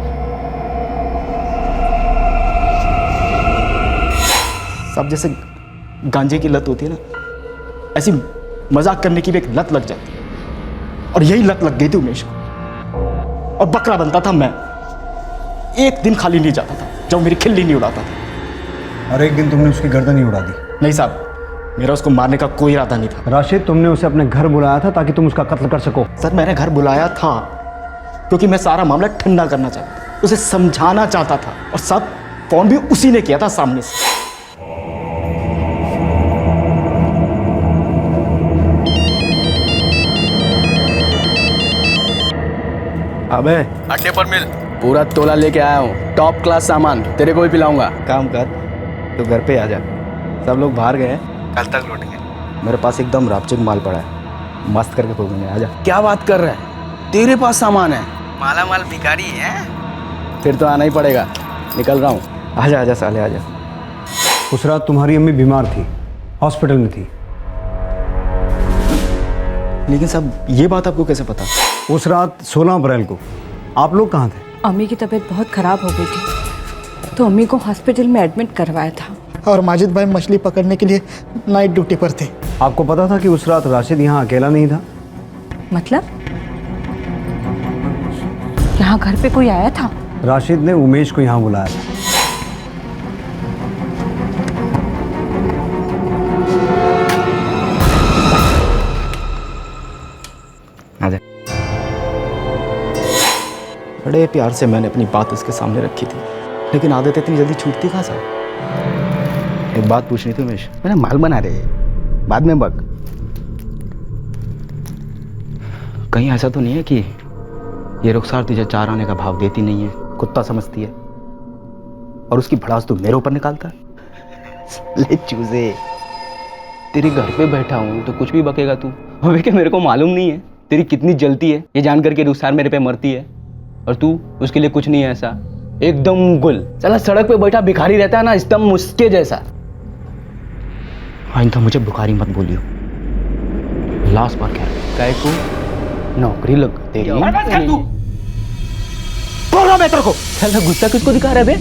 सब जैसे गांजे की लत होती है ना, ऐसी मजाक करने की भी एक लत लग जाती है। और यही लत लग गई थी उमेश को। और बकरा बनता था मैं। एक दिन खाली नहीं जाता था जब मेरी खिल्ली नहीं उड़ाता था। और एक दिन तुमने उसकी गर्दन ही उड़ा दी। नहीं साहब, मेरा उसको मारने का कोई इरादा नहीं था। राशिद, तुमने उसे अपने घर बुलाया था ताकि तुम उसका कत्ल कर सको। सर, मैंने घर बुलाया था क्योंकि मैं सारा मामला ठंडा करना चाहता था, उसे समझाना चाहता था। और सब फोन भी उसी ने किया था सामने से। अबे अड्डे पर मिल, पूरा तोला लेके आया हूँ, टॉप क्लास सामान, तेरे को भी पिलाऊंगा। काम कर, तो घर पे आ जा। सब लोग बाहर गए हैं, कल तक लौटेंगे। मेरे पास एकदम रापचिक माल पड़ा है, मस्त करके खोलेंगे। आ जा। क्या बात कर रहा है? तेरे पास सामान है? माला माल भिखारी है? फिर तो आना ही पड़ेगा। निकल रहा हूँ। आजा साले आजा। उस रात तुम्हारी अम्मी बीमार थी, हॉस्पिटल में थी। लेकिन सब ये बात आपको कैसे पता? उस रात 16 अप्रैल को आप लोग कहाँ थे? अम्मी की तबीयत बहुत ख़राब हो गई थी तो अम्मी को हॉस्पिटल में एडमिट करवाया था। और माजिद भाई मछली पकड़ने के लिए नाइट ड्यूटी पर थे। आपको पता था कि उस रात राशिद यहाँ अकेला नहीं था? मतलब यहाँ घर पे कोई आया था? राशिद ने उमेश को यहाँ बुलाया था। आजा। बड़े प्यार से मैंने अपनी बात उसके सामने रखी थी, लेकिन आदत इतनी जल्दी छूटती कहाँ साहब। एक बात पूछनी थी उमेश, मैंने माल बना रहे बाद में बग, कहीं ऐसा तो नहीं है कि ये रुखसार तुझे 4 आने का भाव देती नहीं है, कुत्ता समझती है और उसकी भड़ास तू मेरे ऊपर निकालता है। ले चूजे, तेरे घर पे बैठा हूँ तो कुछ भी बकेगा तू। अबे क्या मेरे को मालूम नहीं है तेरी कितनी जलती है ये जान करके रुखसार मेरे पे मरती है, और तू उसके लिए कुछ नहीं है ऐसा, एकदम गुल। चला सड़क पे बैठा भिखारी रहता है ना, एकदम मुस्के जैसा। आइंदा मुझे भिखारी मत बोलियो, लास्ट बार कह रहा है को नौकरी लग तेरी। बोल रहा मैं तेरे को। चल गुस्सा किसको दिखा रहे बे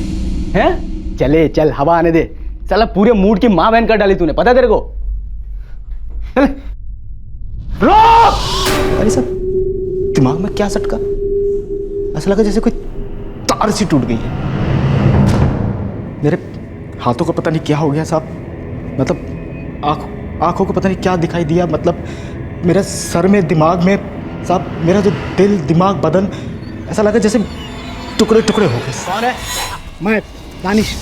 हैं? चले चल हवा आने दे। साला पूरे मूड की माँ बहन कर डाली तूने, पता है तेरे को? अरे सब दिमाग में क्या सटका, ऐसा लगा जैसे कोई तार सी टूट गई है। मेरे हाथों को पता नहीं क्या हो गया साहब, मतलब आंखों को पता नहीं क्या दिखाई दिया, मतलब मेरे सर में दिमाग में साहब, मेरा जो दिल दिमाग बदन ऐसा लगा जैसे टुकड़े टुकड़े हो गए। कौन है? मैं दानिश।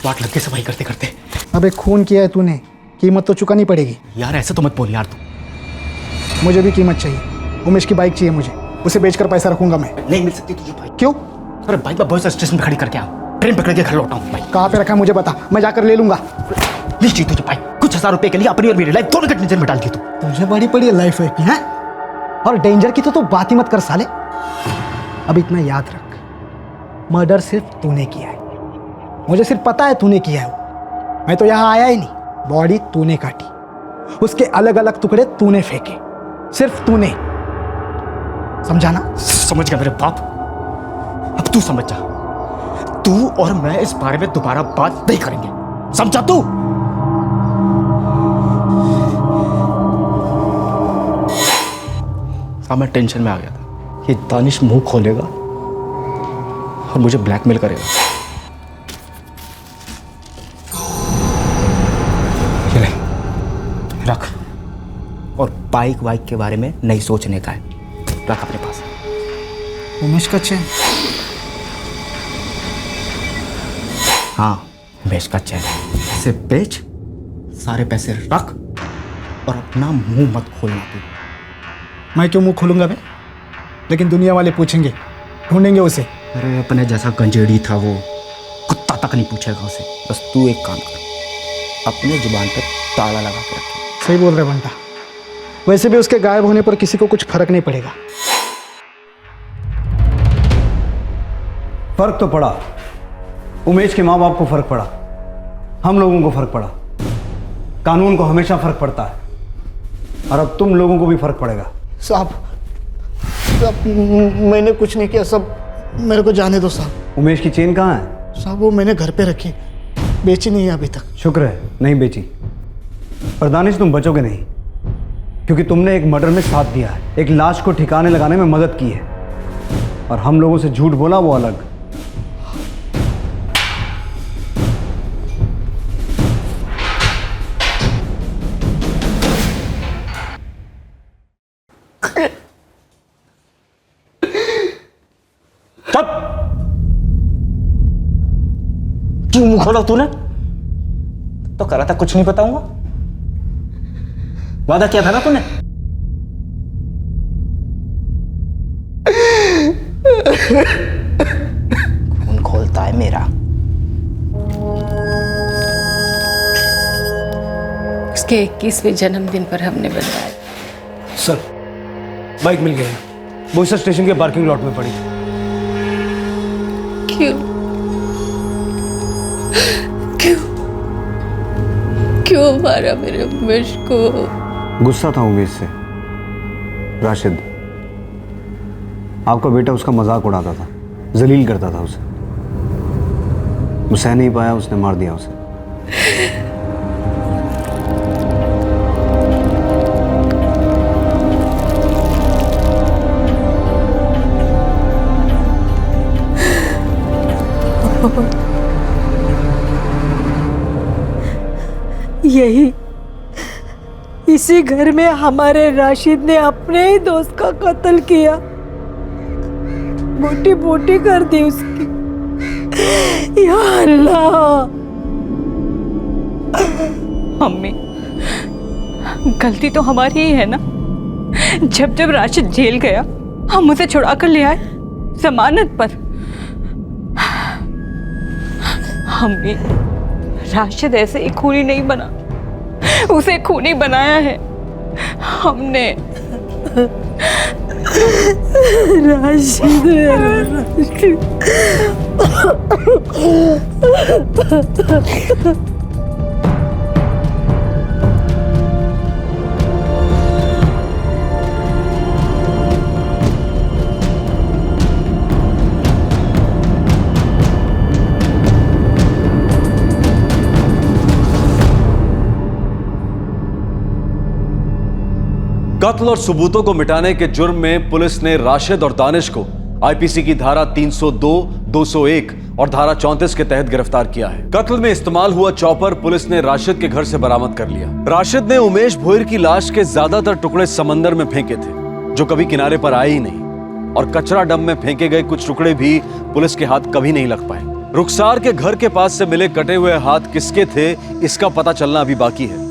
वाट लग के सफाई करते करते। अबे खून किया है तूने, कीमत तो चुकानी पड़ेगी। यार ऐसे तो मत बोल यार तू। मुझे भी कीमत चाहिए, उमेश की बाइक चाहिए मुझे, उसे बेचकर पैसा रखूंगा मैं। नहीं मिल सकती तुझे बाइक। क्यों? अरे बाइक मैं बस स्टेशन पे खड़ी करके आ, ट्रेन पकड़ के घर लौटा हूँ। बाइक कहाँ पे रखा है मुझे बता, मैं जाकर ले लूंगा। नहीं चाहिए तुझे बाइक, कुछ 1000 रुपए के लिए अपनी और मेरी लाइफ दोनों कटने में डाल दी तू। तुझे बड़ी पड़ी है लाइफ की है, और डेंजर की तो तू बात ही मत कर साले। अब इतना याद रख, मर्डर सिर्फ तूने किया है, मुझे सिर्फ पता है तूने किया है। मैं तो यहाँ आया ही नहीं, बॉडी तूने काटी, उसके अलग अलग टुकड़े तूने फेंके, सिर्फ तूने। समझा ना? समझ गया मेरे बाप, अब तू समझ जा। तू और मैं इस बारे में दोबारा बात नहीं करेंगे, समझा तू? अब मैं टेंशन में आ गया था, ये दानिश मुंह खोलेगा और मुझे ब्लैकमेल करेगा। रख, और बाइक वाइक के बारे में नहीं सोचने का है, रख अपने पास। उमेश का चैन? हाँ उमेश का चैन, इसे बेच, सारे पैसे रख और अपना मुंह मत खोलना तू। मैं क्यों मुंह खोलूंगा मैं? लेकिन दुनिया वाले पूछेंगे, ढूंढेंगे उसे। अरे अपने जैसा गंजेड़ी था वो, कुत्ता तक नहीं पूछेगा उसे। बस तू एक काम कर, अपने जुबान पे ताला लगा के रखे। सही बोल रहे बंटा, वैसे भी उसके गायब होने पर किसी को कुछ फर्क नहीं पड़ेगा। फर्क तो पड़ा, उमेश के माँ बाप को फर्क पड़ा, हम लोगों को फर्क पड़ा, कानून को हमेशा फर्क पड़ता है, और अब तुम लोगों को भी फर्क पड़ेगा। साहब मैंने कुछ नहीं किया, सब मेरे को जाने दो साहब। उमेश की चेन कहाँ है? साहब वो मैंने घर पे रखी, बेची नहीं है अभी तक। शुक्र है नहीं बेची, पर दानिश तुम बचोगे नहीं, क्योंकि तुमने एक मर्डर में साथ दिया है, एक लाश को ठिकाने लगाने में मदद की है, और हम लोगों से झूठ बोला वो अलग। क्यों मुंह खोला तूने? तो करा था कुछ नहीं बताऊंगा, वादा किया था ना तूने। खून खोलता है मेरा। उसके 21वें जन्मदिन पर हमने बनवाया। सर बाइक मिल गई है, बोईसर स्टेशन के पार्किंग लॉट में पड़ी। क्यों क्यों क्यों मारा मेरे उमेश को? गुस्सा था उमेश से। राशिद, आपका बेटा उसका मजाक उड़ाता था, जलील करता था उसे, वो सह नहीं पाया, उसने मार दिया उसे। इसी घर में हमारे राशिद ने अपने ही दोस्त का कत्ल किया, बोटी बोटी कर दी उसकी। या अल्लाह। मम्मी, गलती तो हमारी ही है ना। जब जब राशिद जेल गया हम उसे छुड़ा कर ले आए जमानत पर। मम्मी, राशिद ऐसे ही खूनी नहीं बना, उसे खूनी बनाया है हमने। कत्ल और सबूतों को मिटाने के जुर्म में पुलिस ने राशिद और दानिश को आईपीसी की धारा 302, 201 और धारा 34 के तहत गिरफ्तार किया है। कत्ल में इस्तेमाल हुआ चॉपर पुलिस ने राशिद के घर से बरामद कर लिया। राशिद ने उमेश भोईर की लाश के ज्यादातर टुकड़े समंदर में फेंके थे, जो कभी किनारे पर आए ही नहीं, और कचरा डंप में फेंके गए कुछ टुकड़े भी पुलिस के हाथ कभी नहीं लग पाए। रुखसार के घर के पास से मिले कटे हुए हाथ किसके थे, इसका पता चलना अभी बाकी है।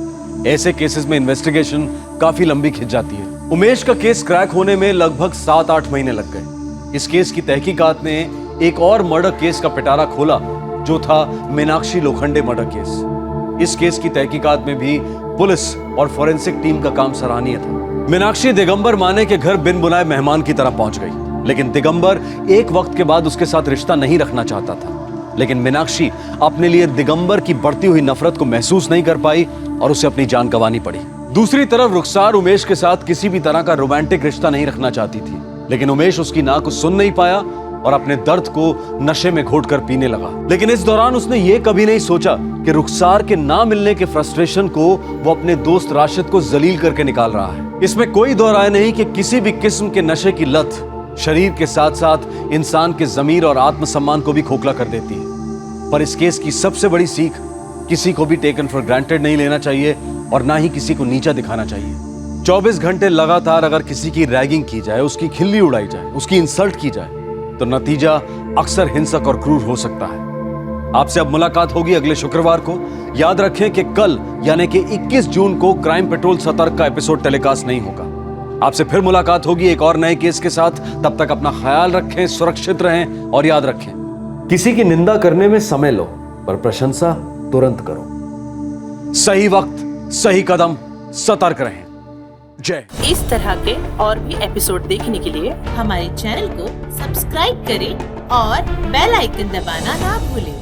ऐसे केसेस में इन्वेस्टिगेशन काफी लंबी खिंच जाती है। उमेश का केस क्रैक होने में लगभग 7-8 महीने लग गए। इस केस की तहकीकात ने एक और मर्डर केस का पिटारा खोला, जो था मीनाक्षी लोखंडे मर्डर केस। इस केस की तहकीकात में भी पुलिस और फोरेंसिक टीम का काम सराहनीय था। मीनाक्षी दिगंबर माने के घर बिन बुलाए मेहमान की तरह पहुंच गई, लेकिन दिगंबर एक वक्त के बाद उसके साथ रिश्ता नहीं रखना चाहता था। लेकिन मीनाक्षी अपने लिए दिगंबर की बढ़ती हुई नफरत को महसूस नहीं कर पाई और उसे अपनी जान गंवानी पड़ी। दूसरी तरफ रुखसार उमेश के साथ किसी भी तरह का रोमांटिक रिश्ता नहीं रखना चाहती थी, लेकिन उमेश उसकी ना को सुन नहीं पाया और अपने दर्द को नशे में घोटकर पीने लगा। लेकिन इस दौरान उसने ये कभी नहीं सोचा कि रुखसार के ना मिलने के फ्रस्ट्रेशन को वो अपने दोस्त राशिद को जलील करके निकाल रहा है। इसमें कोई दो राय नहीं कि किसी भी किस्म के नशे की लत शरीर के साथ साथ इंसान के जमीर और आत्मसम्मान को भी खोखला कर देती है। पर इस केस की सबसे बड़ी सीख, किसी को भी टेकन फॉर ग्रांटेड नहीं लेना चाहिए और ना ही किसी को नीचा दिखाना चाहिए। 24 घंटे लगातार अगर किसी की रैगिंग की जाए, उसकी खिल्ली उड़ाई जाए, उसकी इंसल्ट की जाए, तो नतीजा अक्सर हिंसक और क्रूर हो सकता है। आपसे अब मुलाकात होगी अगले शुक्रवार को। याद रखें कि कल यानी कि 21 जून को क्राइम पेट्रोल सतर्क का एपिसोड टेलीकास्ट नहीं होगा। आपसे फिर मुलाकात होगी एक और नए केस के साथ। तब तक अपना ख्याल रखें, सुरक्षित रहें और याद रखें, किसी की निंदा करने में समय लो, पर प्रशंसा तुरंत करो। सही वक्त, सही कदम, सतर्क रहें। जय। इस तरह के और भी एपिसोड देखने के लिए हमारे चैनल को सब्सक्राइब करें और बेल आइकन दबाना ना भूलें।